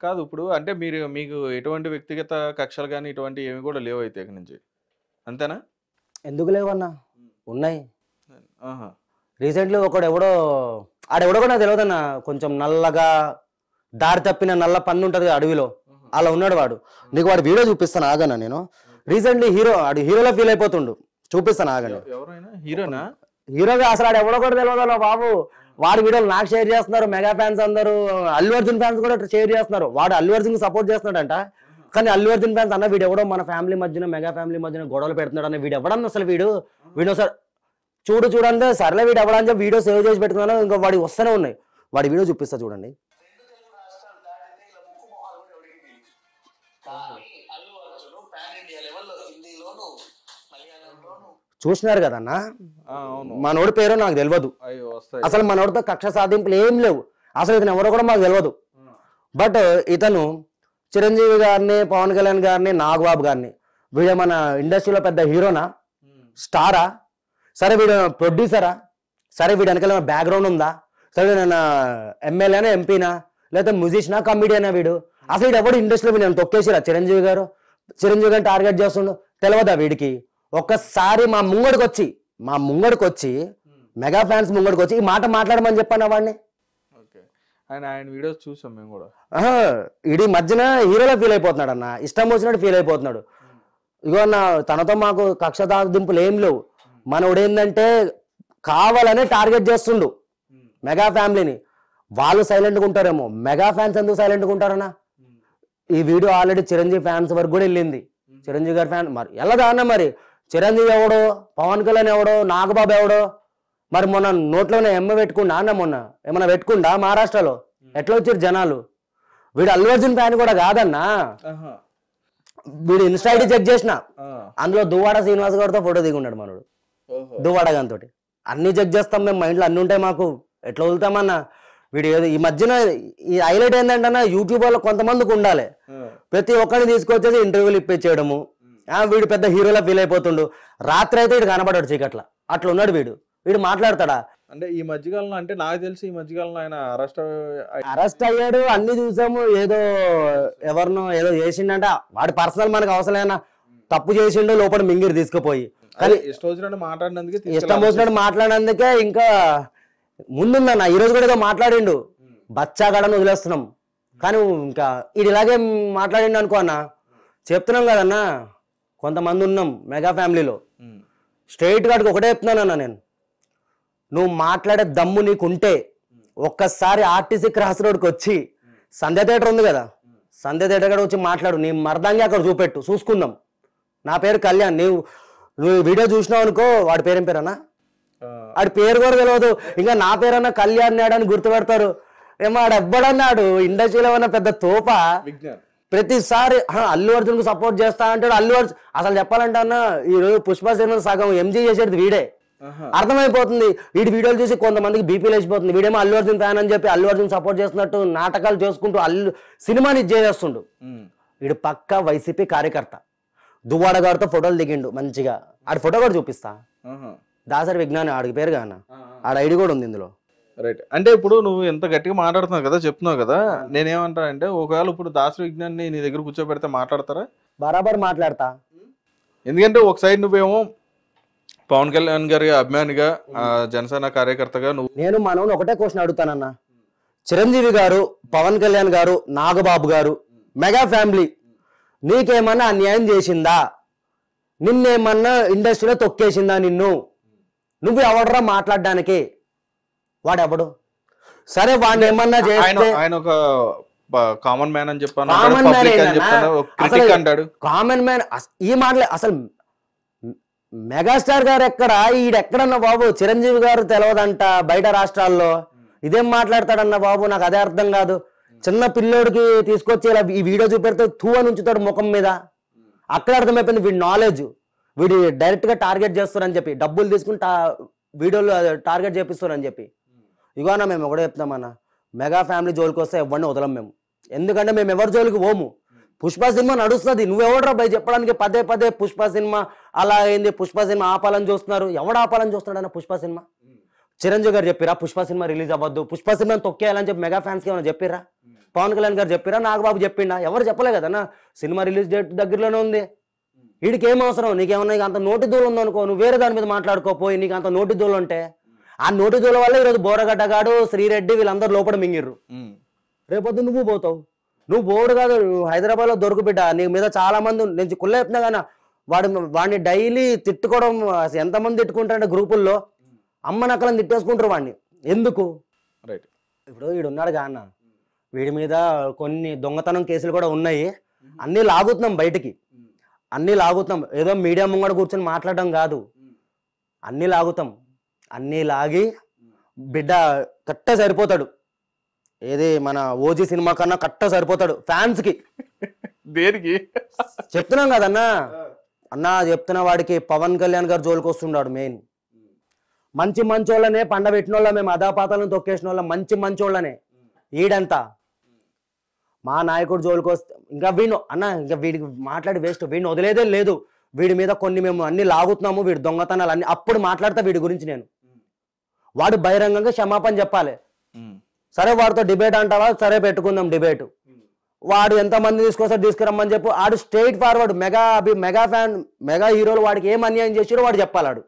కాదు ఇప్పుడు అంటే మీకు ఎటువంటి వ్యక్తిగత కక్షలు కానీ ఇటువంటి ఏమి కూడా లేవు అయితే ఇక్కడి నుంచి, అంతేనా? ఎందుకు లేవన్నా, ఉన్నాయి. రీసెంట్లీ ఆడెవడో కూడా నాకు తెలియదన్న, కొంచెం నల్లగా దారి తప్పిన నల్ల పన్ను ఉంటుంది అడవిలో, అలా ఉన్నాడు వాడు. నీకు వాడు వీడియో చూపిస్తాను ఆగన్నా. నేను రీసెంట్లీ హీరోలో ఫీల్ అయిపోతుండు, చూపిస్తాను ఆగండి. హీరోగా అసలు ఆడు ఎవడో కూడా తెలియదు బాబు. వాడి వీడియోలు నాకు షేర్ చేస్తున్నారు మెగా ఫ్యాన్స్ అందరూ, అల్లు అర్జున్ ఫ్యాన్స్ కూడా షేర్ చేస్తున్నారు. వాడు అల్లు అర్జున్ సపోర్ట్ చేస్తున్నాడంట, కానీ అల్లు అర్జున్ ఫ్యాన్స్ అన్న వీడు ఎవడో మన ఫ్యామిలీ మధ్యన మెగా ఫ్యామిలీ మధ్యన గొడవలు పెడుతున్నాడు అన్న. వీడు ఎవడన్నా అసలు వీడు సార్ చూడండి సర్లే వీడు ఎవడని చెప్పి వీడియో సేవ్ చేసి పెట్టుకున్నాను. ఇంకా వాడి వస్తూనే ఉన్నాయి. వాడి వీడియో చూపిస్తా చూడండి. చూసినారు కదన్నా, మనోడి పేరు నాకు తెలియదు అసలు, మనోడితో కక్ష సాధింపులు ఏం లేవు అసలు, ఇతను ఎవరో కూడా మాకు తెలియదు. బట్ ఇతను చిరంజీవి గారిని, పవన్ కళ్యాణ్ గారిని, నాగబాబు గారిని, వీడు మన ఇండస్ట్రీలో పెద్ద హీరోనా, స్టారా, సరే వీడు ప్రొడ్యూసరా, సరే వీడు వెనకాల బ్యాక్గ్రౌండ్ ఉందా, సరే వీడు ఎమ్మెల్యేనా, ఎంపీనా, లేకపోతే మ్యూజిషియనా, కమిడియనా, వీడు అసలు వీడు ఎవడు ఇండస్ట్రీలో వీడు తొక్కేసిరా? చిరంజీవి గారిని టార్గెట్ చేస్తుండు, తెలియదా వీడికి? ఒక్కసారి మా ముంగడికి వచ్చి మెగా ఫ్యాన్స్ ముంగడికి వచ్చి ఈ మాట మాట్లాడమని చెప్పాను వాడిని. ఇది మధ్యన హీరోలో ఫీల్ అయిపోతున్నాడు అన్న, ఇష్టం వచ్చినట్టు ఫీల్ అయిపోతున్నాడు. ఇగో అన్న, తనతో మాకు కక్ష దింపులు ఏం లేవు. మనోడు ఏంటంటే కావాలనే టార్గెట్ చేస్తుండు మెగా ఫ్యామిలీని. వాళ్ళు సైలెంట్గా ఉంటారేమో, మెగా ఫ్యాన్స్ ఎందుకు సైలెంట్గా ఉంటారన్నా? ఈ వీడియో ఆల్రెడీ చిరంజీవి ఫ్యాన్స్ వరకు కూడా వెళ్ళింది. చిరంజీవి గారి ఫ్యాన్ మరి ఎలా అన్న, మరి చిరంజీవి ఎవడో, పవన్ కళ్యాణ్ ఎవడో, నాగబాబు ఎవడో, మరి మొన్న నోట్లోనే ఎమ్మ పెట్టుకుండా అన్న, మొన్న ఏమన్నా పెట్టుకుండా మహారాష్ట్రలో ఎట్లా వచ్చారు జనాలు? వీడు అల్లు అర్జున్ ఫ్యాన్ కూడా కాదన్నా. వీడు ఇన్స్టా ఐడి చెక్ చేసిన, అందులో దువ్వాడ శ్రీనివాస్ గారితో ఫోటో దిగున్నాడు మనోడు, దువ్వాడ గారితో. అన్ని చెక్ చేస్తాం మేము, మైండ్లో అన్ని ఉంటాయి మాకు, ఎట్లా వదులుతామన్నా? వీడు ఏదో ఈ మధ్యన ఈ హైలైట్ ఏంటంటే యూట్యూబ్ లో కొంతమందికి ఉండాలి, ప్రతి ఒక్కరిని తీసుకొచ్చేసి ఇంటర్వ్యూలు ఇప్పించేయడము. వీడు పెద్ద హీరోలా ఫీల్ అయిపోతుండు. రాత్రి అయితే వీడు కనబడాడు చీకట్ల, అట్లా ఉన్నాడు వీడు. వీడు మాట్లాడతాడా? అంటే ఈ మధ్యకాలంలో, అంటే నాకు తెలిసి ఈ మధ్యకాలంలో ఆయన అరెస్ట్ అయ్యాడు, అన్ని చూసాము. ఏదో ఎవరినో ఏదో చేసిండంట, వాడి పర్సనల్ మనకు అవసరమైనా తప్పు చేసిండు, లోపల మింగిరి తీసుకుపోయి. కానీ ఇష్టం వచ్చినట్టు మాట్లాడినందుకే ఇష్టం వచ్చినట్టు మాట్లాడినందుకే ఇంకా ముందుందన్న. ఈరోజు కూడా ఏదో మాట్లాడిండు, బచ్చాగాడని వదిలేస్తున్నాం. కానీ ఇంకా ఇది ఇలాగే మాట్లాడిండు అనుకో అన్న, చెప్తున్నాం కదన్నా, కొంతమంది ఉన్నాం మెగా ఫ్యామిలీలో. స్ట్రైట్ గాడికి ఒకటే చెప్తున్నానన్నా నేను, నువ్వు మాట్లాడే దమ్ము నీకుంటే ఒక్కసారి ఆర్టీసీ క్రాస్ రోడ్కి వచ్చి సంధ్య థియేటర్ ఉంది కదా, సంధ్య థియేటర్ కూడా వచ్చి మాట్లాడు. నీ మర్దంగా అక్కడ చూపెట్టు, చూసుకుందాం. నా పేరు కళ్యాణ్. నువ్వు వీడియో చూసినావు అనుకో, వాడి పేరేం పేరన్నా, వాడి పేరు కూడా తెలియదు, ఇంకా నా పేరన్నా కళ్యాణ్ నాడని గుర్తుపెడతారు. ఏమో ఆడు ఎవ్వడన్నాడు ఇండస్ట్రీలో ఉన్న పెద్ద తోప. ప్రతిసారి అల్లు అర్జున్ కు సపోర్ట్ చేస్తా అంటాడు. అల్లు అర్జున్ అసలు చెప్పాలంటే అన్న, ఈ రోజు పుష్ప సినిమా సగం ఎంజీ చేసేది వీడే. అర్థమైపోతుంది. వీడి వీడియోలు చూసి కొంతమందికి బీపీలు వేసిపోతుంది. వీడేమో అల్లు అర్జున్ ఫ్యాన్ అని చెప్పి అల్లు అర్జున్ సపోర్ట్ చేస్తున్నట్టు నాటకాలు చేసుకుంటూ సినిమాని చేస్తుండు. వీడు పక్కా వైసీపీ కార్యకర్త. దువ్వాడ గారితో ఫోటోలు దిగిండు మంచిగా. ఆడి ఫోటో కూడా చూపిస్తా, దాసరి విజ్ఞాని ఆడికి పేరు గాన, ఆడ ఐడి కూడా ఉంది ఇందులో. రైట్. అంటే ఇప్పుడు నువ్వు ఎంత గట్టిగా మాట్లాడుతున్నావు కదా, చెప్తున్నావు కదా, నేనేమంటా అంటే ఒకవేళ ఇప్పుడు దాసరి విజ్ఞాన్ని నీ దగ్గర కూర్చోబెడితే మాట్లాడతారా? బరాబర్ మాట్లాడతా. ఎందుకంటే ఒక సైడ్ నువ్వేమో పవన్ కళ్యాణ్ గారి అభిమానిగా, జనసేన కార్యకర్తగా నేను మనోని ఒకటే క్వశ్చన్ అడుగుతానన్నా, చిరంజీవి గారు, పవన్ కళ్యాణ్ గారు, నాగబాబు గారు, మెగా ఫ్యామిలీ నీకేమన్నా అన్యాయం చేసిందా? నిన్నేమన్నా ఇండస్ట్రీలో తొక్కేసిందా? నువ్వు ఎవడరా మాట్లాడడానికి? వాడెవడు? సరే వాడిని ఏమన్నా చేస్తే ఆయన ఒక కామన్ మ్యాన్ అని చెప్పాను, కామన్ మ్యాన్. ఈ మాటలే అసలు మెగాస్టార్ గారు ఎక్కడ, ఈడెక్కడన్నా బాబు? చిరంజీవి గారు తెలియదంట బయట రాష్ట్రాల్లో, ఇదేం మాట్లాడతాడన్న బాబు? నాకు అదే అర్థం కాదు. చిన్న పిల్లోడికి తీసుకొచ్చి ఇలా ఈ వీడియో చూపెడితే తూ అని ఉంచుతాడు ముఖం మీద. అక్కడ అర్థమైపోయింది వీడి నాలెడ్జ్. వీడి డైరెక్ట్ గా టార్గెట్ చేస్తారని చెప్పి, డబ్బులు తీసుకుని వీడియోలు టార్గెట్ చేపిస్తారని చెప్పి. ఇగోనా మేము ఒకటే చెప్తామన్నా, మెగా ఫ్యామిలీ జోలికి వస్తే ఎవరిని వదలం మేము. ఎందుకంటే మేము ఎవరి జోలికి పోము. పుష్ప సినిమా నడుస్తుంది, నువ్వెవడరా భయ చెప్పడానికి పదే పదే పుష్ప సినిమా అలా అయింది, పుష్ప సినిమా ఆపాలని చూస్తున్నారు. ఎవడు ఆపాలని చూస్తున్నాడన్న పుష్ప సినిమా? చిరంజీవి గారు చెప్పిరా పుష్ప సినిమా రిలీజ్ అవ్వద్దు, పుష్ప సినిమాని తొక్కేయాలని చెప్పి మెగా ఫ్యాన్స్కి ఏమైనా చెప్పిరా? పవన్ కళ్యాణ్ గారు చెప్పిరా? నాగబాబు చెప్పిండా? ఎవరు చెప్పలే కదన్నా. సినిమా రిలీజ్ డేట్ దగ్గరలోనే ఉంది. వీడికి ఏం అవసరం? నీకేమన్నా అంత నోటి దూలు ఉందనుకో, నువ్వు వేరే దాని మీద మాట్లాడుకోపోయి. నీకు అంత నోటి దూలు ఉంటే, ఆ నోటి దూల వల్ల ఈరోజు బోరగడ్డగాడు, శ్రీరెడ్డి వీళ్ళందరూ లోపల మింగిర్రు. రేపొద్దు నువ్వు పోతావు. నువ్వు పోడు కాదు, హైదరాబాద్ లో దొరుకు బిడ్డ. నీ మీద చాలా మంది నేను కుళ్ళ చెప్తున్నా కానీ వాడిని డైలీ తిట్టుకోవడం ఎంతమంది తిట్టుకుంటారంటే గ్రూపుల్లో అమ్మ నక్కలను తిట్టేసుకుంటారు వాడిని. ఎందుకు? రైట్. ఇప్పుడు వీడు ఉన్నాడు గా అన్న, వీడి మీద కొన్ని దొంగతనం కేసులు కూడా ఉన్నాయి. అన్నీ లాగుతున్నాం బయటికి, అన్నీ లాగుతున్నాం. ఏదో మీడియా ముంగడ కూర్చొని మాట్లాడడం కాదు, అన్నీ లాగుతాం. అన్నీ లాగి బిడ్డ కట్ట సరిపోతాడు. ఏది మన ఓజీ సినిమా కన్నా కట్ట సరిపోతాడు ఫ్యాన్స్ కి. దేనికి చెప్తున్నాం కదన్నా అన్నా, చెప్తున్న వాడికి పవన్ కళ్యాణ్ గారు జోలికి వస్తున్నాడు. మెయిన్ మంచి మంచోళ్ళనే పండబెట్టిన వాళ్ళ, మేము అదాపాతాలను తొక్కేసిన వాళ్ళ, మంచి మంచోళ్ళనే. ఈడంతా మా నాయకుడు జోలికి వస్తే ఇంకా వీడు అన్న, ఇంకా వీడికి మాట్లాడి వేస్ట్. వీడిని వదిలేదే లేదు. వీడి మీద కొన్ని మేము అన్ని లాగుతున్నాము, వీడి దొంగతనాలు అన్ని. అప్పుడు మాట్లాడతా వీడి గురించి నేను. వాడు బహిరంగంగా క్షమాపణ చెప్పాలి. సరే వాడితో డిబేట్ అంటావా? సరే పెట్టుకుందాం డిబేట్. వాడు ఎంతమంది తీసుకొస్తాడు తీసుకురమ్మని చెప్పు. ఆడు straight forward. Mega fan, mega హీరోలు వాడికి ఏం అన్యాయం చేసిరో వాడు చెప్పాలాడు.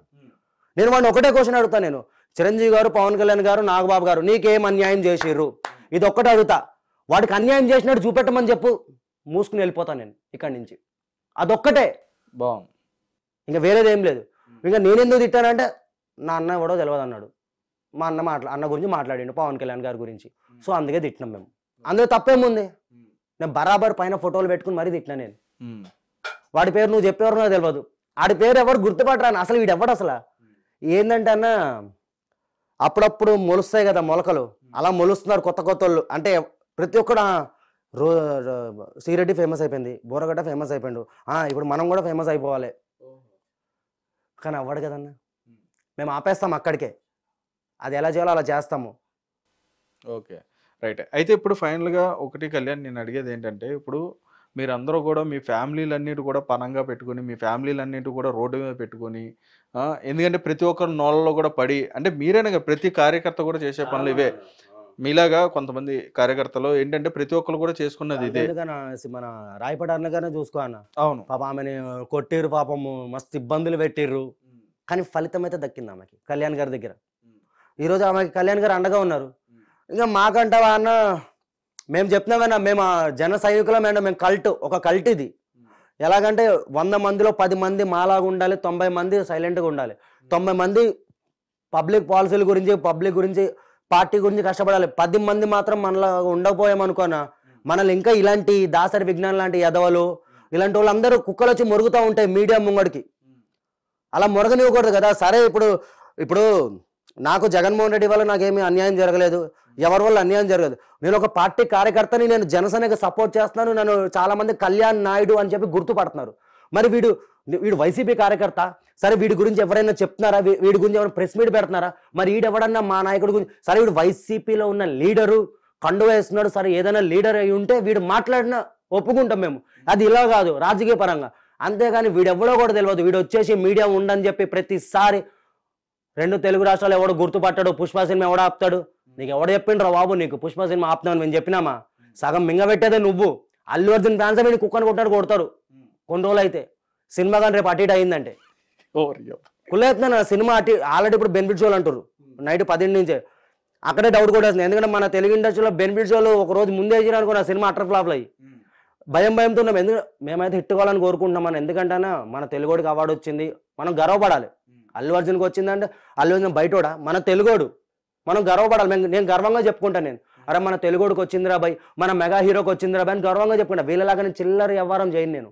నేను వాడిని ఒకటే క్వశ్చన్ అడుగుతా. నేను చిరంజీవి గారు, పవన్ కళ్యాణ్ గారు, నాగబాబు గారు నీకేం అన్యాయం చేసిర్రు? ఇది ఒక్కటే అడుగుతా. వాడికి అన్యాయం చేసినట్టు చూపెట్టమని చెప్పు, మూసుకుని వెళ్ళిపోతాను నేను ఇక్కడి నుంచి. అదొక్కటే బాగుంది, ఇంకా వేరేది ఏం లేదు. ఇంకా నేనెందుకు తిట్టానంటే నా అన్న ఎవడో తెలియదు అన్నాడు. మా అన్న గురించి మాట్లాడిండు, పవన్ కళ్యాణ్ గారి గురించి. సో అందుకే తిట్టినాం మేము. అందులో తప్పేముంది? నేను బరాబర్ పైన ఫోటోలు పెట్టుకుని మరీ తిట్టినా నేను. వాడి పేరు నువ్వు చెప్పేవారు నాకు తెలియదు. ఆడి పేరు ఎవరు గుర్తుపట్టరాను అసలు. వీడు ఎవడు అసలు? ఏంటంటే అన్న, అప్పుడప్పుడు మొలుస్తాయి కదా మొలకలు, అలా మొలుస్తున్నారు కొత్త కొత్త వాళ్ళు. అంటే ప్రతి ఒక్కడు శ్రీరెడ్డి ఫేమస్ అయిపోయింది, బోరగడ్డ ఫేమస్ అయిపోయిండు, ఇప్పుడు మనం కూడా ఫేమస్ అయిపోవాలి. కానీ అవ్వడు కదన్న. మేము ఆపేస్తాం అక్కడికే. అది ఎలా చేయాలో అలా చేస్తాము. Okay, right. అయితే ఇప్పుడు ఫైనల్గా ఒకటి కళ్యాణ్ నేను అడిగేది ఏంటంటే, ఇప్పుడు మీరందరూ కూడా మీ ఫ్యామిలీలన్నిటి కూడా పనంగా పెట్టుకొని, మీ ఫ్యామిలీలన్నిటి కూడా రోడ్డు మీద పెట్టుకొని ఎందుకంటే ప్రతి ఒక్కరు నోళ్ళలో కూడా పడి అంటే మీరేనా కాదు ప్రతి కార్యకర్త కూడా చేసే పనులు ఇవే. మీలాగా కొంతమంది కార్యకర్తలు ఏంటంటే ప్రతి ఒక్కరు కూడా చేసుకున్నది ఇదే. మన రాయపడి అన్నగానే చూసుకో అన్న, అవును. పాపం ఆమెని కొట్టిర్రు, పాపము మస్తు ఇబ్బందులు పెట్టిర్రు, కానీ ఫలితం అయితే దక్కింది ఆమెకి కళ్యాణ్ గారి దగ్గర. ఈరోజు ఆమెకి కళ్యాణ్ గారు అండగా ఉన్నారు. ఇంకా మాకంటావా అన్న, మేము చెప్తున్నామన్నా, మేము జన సైనికులం అండి, మేము ఒక కల్ట్ ఇది. ఎలాగంటే 100 మందిలో 10 మంది మాలాగా ఉండాలి, 90 మంది సైలెంట్గా ఉండాలి, 90 మంది పబ్లిక్ పాలసీల గురించి, పబ్లిక్ గురించి, పార్టీ గురించి కష్టపడాలి. 10 మంది మాత్రం మనలా ఉండకపోయామనుకోనా, మనల్ని ఇంకా ఇలాంటి దాసరి విజ్ఞానం లాంటి ఎదవలు ఇలాంటి వాళ్ళందరూ కుక్కలు వచ్చి మొరుగుతూ ఉంటాయి మీడియా ముంగడికి. అలా మొరగనివ్వకూడదు కదా. సరే ఇప్పుడు నాకు జగన్మోహన్ రెడ్డి వల్ల నాకేమీ అన్యాయం జరగలేదు, ఎవరి వల్ల అన్యాయం జరగదు. నేను ఒక పార్టీ కార్యకర్తని, నేను జనసేనకి సపోర్ట్ చేస్తున్నాను, నన్ను చాలా మంది కళ్యాణ్ నాయుడు అని చెప్పి గుర్తుపడుతున్నారు. మరి వీడు వైసీపీ కార్యకర్త, సరే వీడి గురించి ఎవరైనా చెప్తున్నారా, వీడి గురించి ఎవరైనా ప్రెస్ మీట్ పెడుతున్నారా? మరి వీడెవడన్నా మా నాయకుడి గురించి, సరే వీడు వైసీపీలో ఉన్న లీడరు కండు వేస్తున్నాడు, సరే ఏదైనా లీడర్ అయి ఉంటే వీడు మాట్లాడినా ఒప్పుకుంటాం మేము, అది ఇలా కాదు రాజకీయ పరంగా. అంతేగాని వీడెవడో కూడా తెలియదు, వీడు వచ్చేసి మీడియా ఉండని చెప్పి ప్రతిసారి 2 తెలుగు రాష్ట్రాలు ఎవడో గుర్తుపట్టాడు, పుష్ప సినిమా ఎవడో ఆపుతాడు. నీకు ఎవడ చెప్పిండ్రా బాబు నీకు పుష్ప సినిమా ఆపుతామని మేము చెప్పినామా? సగం మింగబెట్టేదే నువ్వు. అల్లు అర్జున్ ఫ్యాన్స్ మీద కుక్కను కొడతాడు కొన్ని రోజులు అయితే, సినిమా కానీ రేపు అటు ఇటు అయిందంటే కుళ్ళేస్తున్నా. సినిమా అటు ఆల్రెడీ ఇప్పుడు బెనిఫిట్ షోలు అంటారు నైట్ 10 నుంచే, అక్కడే డౌట్ కూడా వస్తుంది. ఎందుకంటే మన తెలుగు ఇండస్ట్రీలో బెనిఫిట్ షోలు ఒక రోజు ముందే వేసినారనుకో నా సినిమా అటర్ ఫ్లాప్లు అయ్యి భయంతో ఉన్నాం. ఎందుకంటే మేమైతే హిట్ కావాలని కోరుకుంటున్నాం. మనం ఎందుకంటే మన తెలుగోడికి అవార్డు వచ్చింది, మనం గర్వపడాలి. అల్లు అర్జున్కి వచ్చిందంటే అల్లు అర్జున్ బయటోడా, మన తెలుగోడు, మనం గర్వపడాలి. నేను గర్వంగా చెప్పుకుంటాను, నేను అరే మన తెలుగోడికి వచ్చిందిరా బాయ్, మన మెగా హీరోకి వచ్చిందిరా బాయ్ అని గర్వంగా చెప్పుకుంటా. వీళ్ళలాగా నేను చిల్లర వ్యవహారం చేయను. నేను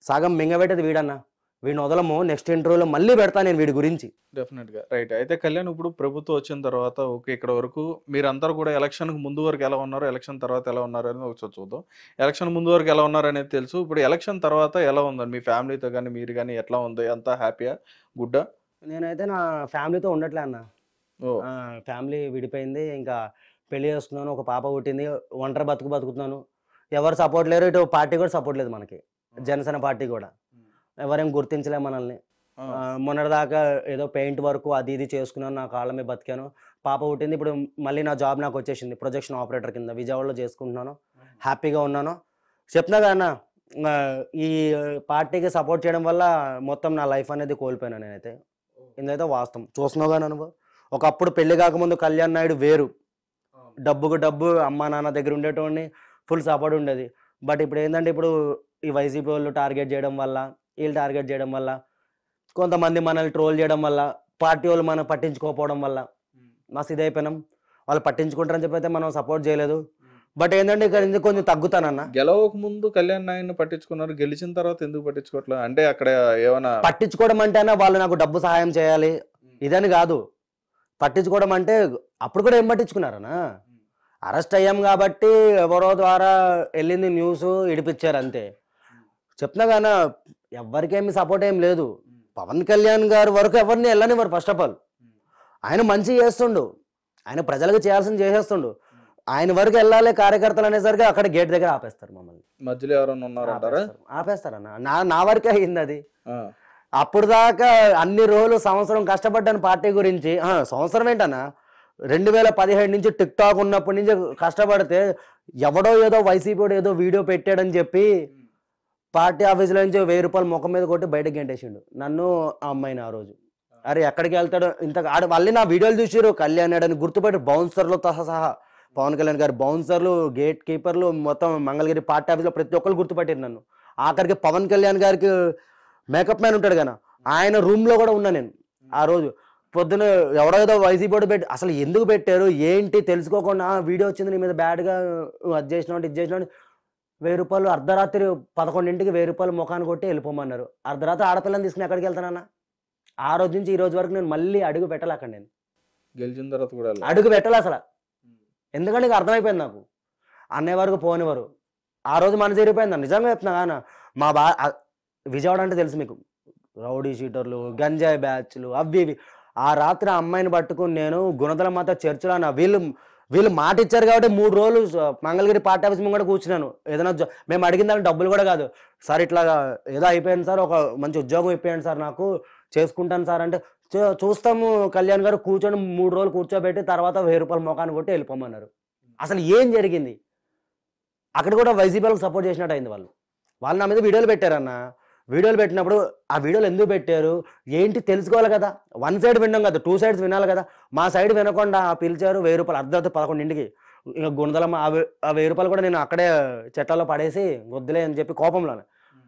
సగం మింగబెట్టేది వీడన్నా, వీడిని వదలము. నెక్స్ట్ ఇంటర్వ్యూలో మళ్ళీ పెడతాను నేను వీడి గురించి. డెఫినెట్గా రైట్. అయితే కళ్యాణ్ ఇప్పుడు ప్రభుత్వం వచ్చిన తర్వాత ఓకే, ఇక్కడ వరకు మీరందరూ కూడా ఎలక్షన్కి ముందు వరకు ఎలా ఉన్నారు, ఎలక్షన్ తర్వాత ఎలా ఉన్నారు అనేది ఒకసారి చూద్దాం. ఎలక్షన్ ముందు వరకు ఎలా ఉన్నారు అనేది తెలుసు. ఇప్పుడు ఎలక్షన్ తర్వాత ఎలా ఉందండి మీ ఫ్యామిలీతో కానీ మీరు కానీ, ఎట్లా ఉంది, అంతా హ్యాపీయా, గుడ్డా? నేనైతే నా ఫ్యామిలీతో ఉండట్లే అన్న, ఫ్యామిలీ విడిపోయింది. ఇంకా పెళ్లి చేసుకున్నాను, ఒక పాప పుట్టింది, ఒంటరి బతుకుతున్నాను. ఎవరు సపోర్ట్ లేరు, ఇటు పార్టీ కూడా సపోర్ట్ లేదు మనకి, జనసేన పార్టీ కూడా ఎవరేం గుర్తించలే మనల్ని. మొన్నటిదాకా ఏదో పెయింట్ వర్క్ అది ఇది చేసుకున్నాను, నా కాళ్ళ మీద బతికాను. పాప పుట్టింది, ఇప్పుడు మళ్ళీ నా జాబ్ నాకు వచ్చేసింది, ప్రొజెక్షన్ ఆపరేటర్ కింద విజయవాడలో చేసుకుంటున్నాను, హ్యాపీగా ఉన్నాను. చెప్తున్నా కదన్నా, ఈ పార్టీకి సపోర్ట్ చేయడం వల్ల మొత్తం నా లైఫ్ అనేది కోల్పోయాను నేనైతే. ఇదైతే వాస్తవం. చూస్తున్నావు కానీ అనుభవం, ఒకప్పుడు పెళ్లి కాకముందు కళ్యాణ్ నాయుడు వేరు, డబ్బుకు డబ్బు, అమ్మా నాన్న దగ్గర ఉండేటోడిని, ఫుల్ సపోర్ట్ ఉండేది. బట్ ఇప్పుడు ఏంటంటే, ఇప్పుడు ఈ వైసీపీ వాళ్ళు టార్గెట్ చేయడం వల్ల, వీళ్ళు టార్గెట్ చేయడం వల్ల, కొంతమంది మనల్ని ట్రోల్ చేయడం వల్ల, పార్టీ వాళ్ళు మనం పట్టించుకోకపోవడం వల్ల మస్తు ఇదైపోయినాం. వాళ్ళు పట్టించుకుంటారని చెప్పి అయితే మనం సపోర్ట్ చేయలేదు. బట్ ఏంటంటే ఇక్కడ ఎందుకు కొంచెం తగ్గుతానన్న. గెలవక ముందు కళ్యాణ్ నాయుడిని పట్టించుకున్నారు, గెలిచిన తర్వాత ఎందుకు పట్టించుకోవట్లేదు? అంటే అక్కడ ఏమైనా పట్టించుకోవడం అంటేనే వాళ్ళు నాకు డబ్బు సహాయం చేయాలి ఇదని కాదు. పట్టించుకోవడం అంటే అప్పుడు కూడా ఏం పట్టించుకున్నారనా, అరెస్ట్ అయ్యాం కాబట్టి ఎవరో ద్వారా వెళ్ళింది న్యూస్, ఇడిపించారు అంతే. చెప్తున్నా కానీ ఎవరికేమి సపోర్ట్ ఏం లేదు. పవన్ కళ్యాణ్ గారు వరకు ఎవరిని వెళ్ళనివ్వరు. ఫస్ట్ ఆఫ్ ఆల్ ఆయన మంచి చేస్తుండు, ఆయన ప్రజలకు చేయాల్సింది చేసేస్తుండు. ఆయన వరకు వెళ్ళాలి కార్యకర్తలు అనేసరికి అక్కడ గేట్ దగ్గర ఆపేస్తారు మమ్మల్ని. మధ్యలో ఎవరైనా ఉన్నారంటారా? ఆపేస్తారన్న. నా వరకే అయింది అది. అప్పుడు దాకా అన్ని రోజులు సంవత్సరం కష్టపడ్డాను పార్టీ గురించి. సంవత్సరం ఏంటన్నా, 2017 నుంచి టిక్ టాక్ ఉన్నప్పటి నుంచి కష్టపడితే ఎవడో ఏదో వైసీపీ ఏదో వీడియో పెట్టాడని చెప్పి పార్టీ ఆఫీసులో నుంచి 1000 రూపాయలు ముఖం మీద కొట్టి బయటకు గెంటేసిండు నన్ను, ఆ అమ్మాయిని. ఆ రోజు అరే ఎక్కడికి వెళ్తాడు ఇంత మళ్ళీ నా వీడియోలు చూసారు, కళ్యాణ్ అని గుర్తుపెట్టి బౌన్సర్లు సహా, పవన్ కళ్యాణ్ గారు బౌన్సర్లు, గేట్ కీపర్లు, మొత్తం మంగళగిరి పార్టీ ఆఫీస్లో ప్రతి ఒక్కరు గుర్తుపట్టారు నన్ను. ఆఖరికి పవన్ కళ్యాణ్ గారికి మేకప్ మ్యాన్ ఉంటాడు కదా, ఆయన రూమ్లో కూడా ఉన్నా నేను. ఆ రోజు పొద్దున ఎవడో ఏదో వైసీపీ పెట్టి, అసలు ఎందుకు పెట్టారు ఏంటి తెలుసుకోకుండా, వీడియో వచ్చింది నీ మీద బ్యాడ్గా, అది చేసినావు ఇది చేసినావు, 1000 రూపాయలు అర్ధరాత్రి 11ంటికి 1000 రూపాయలు ముఖాన్ని కొట్టి వెళ్ళిపోమన్నారు. అర్ధరాత్రి ఆడపిల్లని తీసుకుని ఎక్కడికి వెళ్తానన్నా? ఆ రోజు నుంచి ఈ రోజు వరకు నేను మళ్ళీ అడుగు పెట్టాలి అక్కడ. నేను గెలిచిన తర్వాత కూడా అడుగు పెట్టాలి అసలు. ఎందుకంటే నీకు అర్థమైపోయింది, నాకు అన్నే వరకు పోనివారు. ఆ రోజు మన జరిగిపోయింది. నిజంగా చెప్తున్నా కానీ మా విజయవాడ అంటే తెలుసు మీకు, రౌడీ షీటర్లు, గంజాయి బ్యాచ్లు, అవి ఇవి. ఆ రాత్రి ఆ అమ్మాయిని పట్టుకుని నేను గుణదల మాత చర్చిలో వీళ్ళు వీళ్ళు మాట ఇచ్చారు కాబట్టి 3 రోజులు మంగళగిరి పార్టీ ఆఫీస్ ముందు కూడా కూర్చున్నాను. ఏదైనా మేము అడిగిన దానికి డబ్బులు కూడా కాదు. సార్ ఇట్లా ఏదో అయిపోయింది సార్, ఒక మంచి ఉద్యోగం ఇప్పించండి సార్, నాకు చేసుకుంటాను సార్ అంటే, చూస్తాము కళ్యాణ్ గారు కూర్చొని 3 రోజులు కూర్చోబెట్టి తర్వాత 1000 రూపాయలు మొఖాన్ని కొట్టి వెళ్ళిపోమన్నారు. అసలు ఏం జరిగింది? అక్కడ కూడా వైసీపీ వాళ్ళకి సపోర్ట్ చేసినట్టు అయింది. వాళ్ళు నా మీద వీడియోలు పెట్టారన్న. వీడియోలు పెట్టినప్పుడు ఆ వీడియోలు ఎందుకు పెట్టారు ఏంటి తెలుసుకోవాలి కదా. 1 సైడ్ వినడం కదా, 2 సైడ్స్ వినాలి కదా. మా సైడ్ వినకుండా పిలిచారు 1000 రూపాయలు అర్ధరాత్రి 11ంటికి. ఇంకా గుణదలమ్మ ఆ 1000 రూపాయలు కూడా నేను అక్కడే చెట్టాల్లో పడేసి వద్దులే అని చెప్పి కోపంలోనే.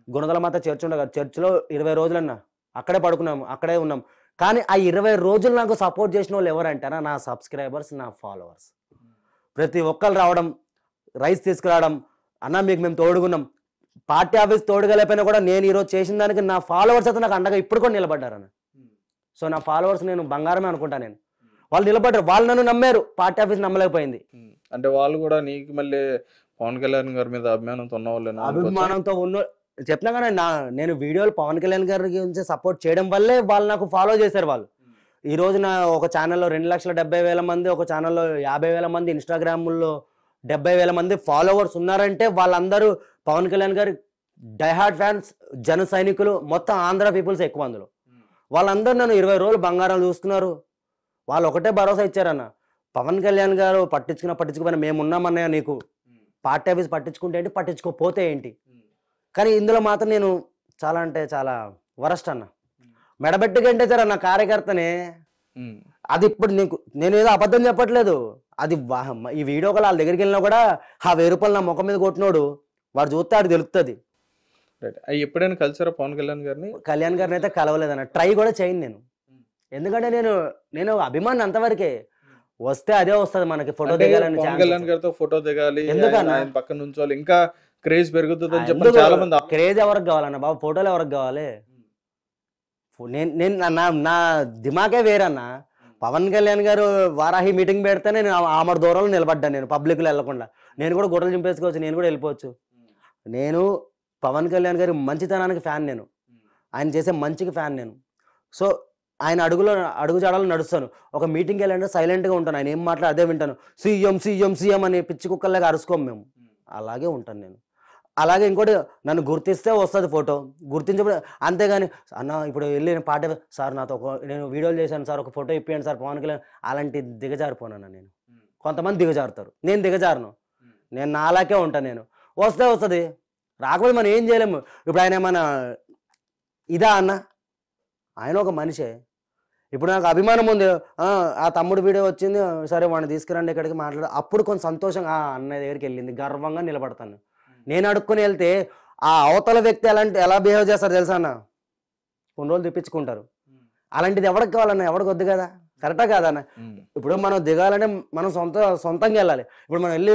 గుణదలమ్మ చర్చ్ ఉండదు, చర్చ్లో 20 రోజులన్నా అక్కడే పడుకున్నాము, అక్కడే ఉన్నాం. కానీ ఆ 20 రోజులు నాకు సపోర్ట్ చేసిన వాళ్ళు ఎవరంటారా? నా సబ్స్క్రైబర్స్, నా ఫాలోవర్స్. ప్రతి ఒక్కరు రావడం, రైస్ తీసుకురావడం, అన్న మీకు మేము తోడుగున్నాం. పార్టీ ఆఫీస్ తోడుగలేకపోయినా కూడా నేను ఈరోజు చేసిన దానికి నా ఫాలోవర్స్ అయితే నాకు అండగా ఇప్పుడు కూడా నిలబడ్డారన్న. సో నా ఫాలోవర్స్ నేను బంగారమే అనుకుంటా. నేను వాళ్ళు నిలబడ్డారు, వాళ్ళు నన్ను నమ్మారు, పార్టీ ఆఫీస్ నమ్మలేకపోయింది. అంటే వాళ్ళు కూడా నీకు మళ్ళీ పవన్ కళ్యాణ్ గారి మీద అభిమానంతో ఉన్న వాళ్ళు, అభిమానంతో ఉన్న చెప్పినా కానీ నేను వీడియోలు పవన్ కళ్యాణ్ గారి గురించి సపోర్ట్ చేయడం వల్లే వాళ్ళు నాకు ఫాలో చేశారు. వాళ్ళు ఈ రోజు నా ఒక ఛానల్లో 2,70,000 మంది, ఒక ఛానల్లో 50,000 మంది, ఇన్స్టాగ్రామ్లో 70,000 మంది ఫాలోవర్స్ ఉన్నారంటే వాళ్ళందరూ పవన్ కళ్యాణ్ గారి డైహార్డ్ ఫ్యాన్స్, జన సైనికులు, మొత్తం ఆంధ్ర పీపుల్స్ ఎక్కువ అందులో. వాళ్ళందరూ నన్ను 20 రోజులు బంగారం చూస్తున్నారు. వాళ్ళు ఒకటే భరోసా ఇచ్చారన్న, పవన్ కళ్యాణ్ గారు పట్టించుకుపోయినా మేము ఉన్నామన్నయ్య, నీకు పార్టీ ఆఫీస్ పట్టించుకుంటే ఏంటి, పట్టించుకోపోతే ఏంటి. కానీ ఇందులో మాత్రం నేను చాలా అంటే చాలా వరస్ట్ అన్న. మెడబెట్టుకంటే సార్ అన్న కార్యకర్తనే. అది ఇప్పుడు నేను ఏదో అబద్ధం చెప్పట్లేదు. అది ఈ వీడియో కాల్ వాళ్ళ దగ్గరికి వెళ్ళినా కూడా ఆ 1000 రూపాయలు నా ముఖం మీద కొట్టినోడు వాడు చూస్తే ఆడు తెలుస్తుంది. ఎప్పుడైనా కలిసారా పవన్ కళ్యాణ్ గారిని? కళ్యాణ్ గారిని అయితే కలవలేదన్న, ట్రై కూడా చేయను నేను. ఎందుకంటే నేను అభిమాని అంతవరకే. వస్తే అదే వస్తుంది మనకి, ఫోటో దిగాలని. పవన్ కళ్యాణ్ గారితో ఫోటో దిగాలి, ఎందుకన్నా పక్కన నుంచోవాలి, ఇంకా క్రేజ్ పెరుగుతుంది అని చెప్పి చాలా మంది. క్రేజ్ ఎవరికి కావాలన్న బాబు, ఫోటోలు ఎవరికి కావాలి? నేను నా దిమాగే వేరన్నా. పవన్ కళ్యాణ్ గారు వారాహి మీటింగ్ పెడితేనే నేను ఆమడ దూరంలో నిలబడ్డాను. నేను పబ్లిక్లో వెళ్ళకుండా నేను కూడా గొడవలు చింపేసుకోవచ్చు, నేను కూడా వెళ్ళిపోవచ్చు. నేను పవన్ కళ్యాణ్ గారి మంచితనానికి ఫ్యాన్, నేను ఆయన చేసే మంచికి ఫ్యాన్ నేను. సో ఆయన అడుగు జాడలు నడుస్తాను. ఒక మీటింగ్కి వెళ్ళంటే సైలెంట్గా ఉంటాను, ఆయన ఏం మాట్లాడి అదే వింటాను. సీఎం సీఎం సీఎం అని పిచ్చి కుక్కల్లాగా అరుసుకోము మేము, అలాగే ఉంటాను నేను. అలాగే ఇంకోటి, నన్ను గుర్తిస్తే వస్తుంది ఫోటో, గుర్తించబడి అంతేగాని అన్న ఇప్పుడు వెళ్ళి పాట సార్ నాతో నేను వీడియోలు చేశాను సార్, ఒక ఫోటో ఇప్పియండి సార్ పవన్ కళ్యాణ్, అలాంటి దిగజారిపోనన్నా నేను. కొంతమంది దిగజారుతారు, నేను దిగజారును. నేను నాలాగే ఉంటాను. నేను వస్తే వస్తుంది, రాకపోతే మనం ఏం చేయలేము. ఇప్పుడు ఆయన ఏమన్నా ఇదా అన్న, ఆయన ఒక మనిషే. ఇప్పుడు నాకు అభిమానం ఉంది, ఆ తమ్ముడు వీడియో వచ్చింది సరే వాడిని తీసుకురండి ఇక్కడికి మాట్లాడు, అప్పుడు కొంచెం సంతోషంగా అన్నయ్య దగ్గరికి వెళ్ళింది, గర్వంగా నిలబడతాను. నేను అడుక్కుని వెళ్తే ఆ అవతల వ్యక్తి ఎలా బిహేవ్ చేస్తారు తెలుసా అన్న, కొన్ని రోజులు తెప్పించుకుంటారు. అలాంటిది ఎవరికి కావాలన్నా, ఎవరికి వద్దు కదా, కరెక్టా కాదన్న. ఇప్పుడు మనం దిగాలంటే మనం సొంతంగా వెళ్ళాలి. ఇప్పుడు మనం వెళ్ళి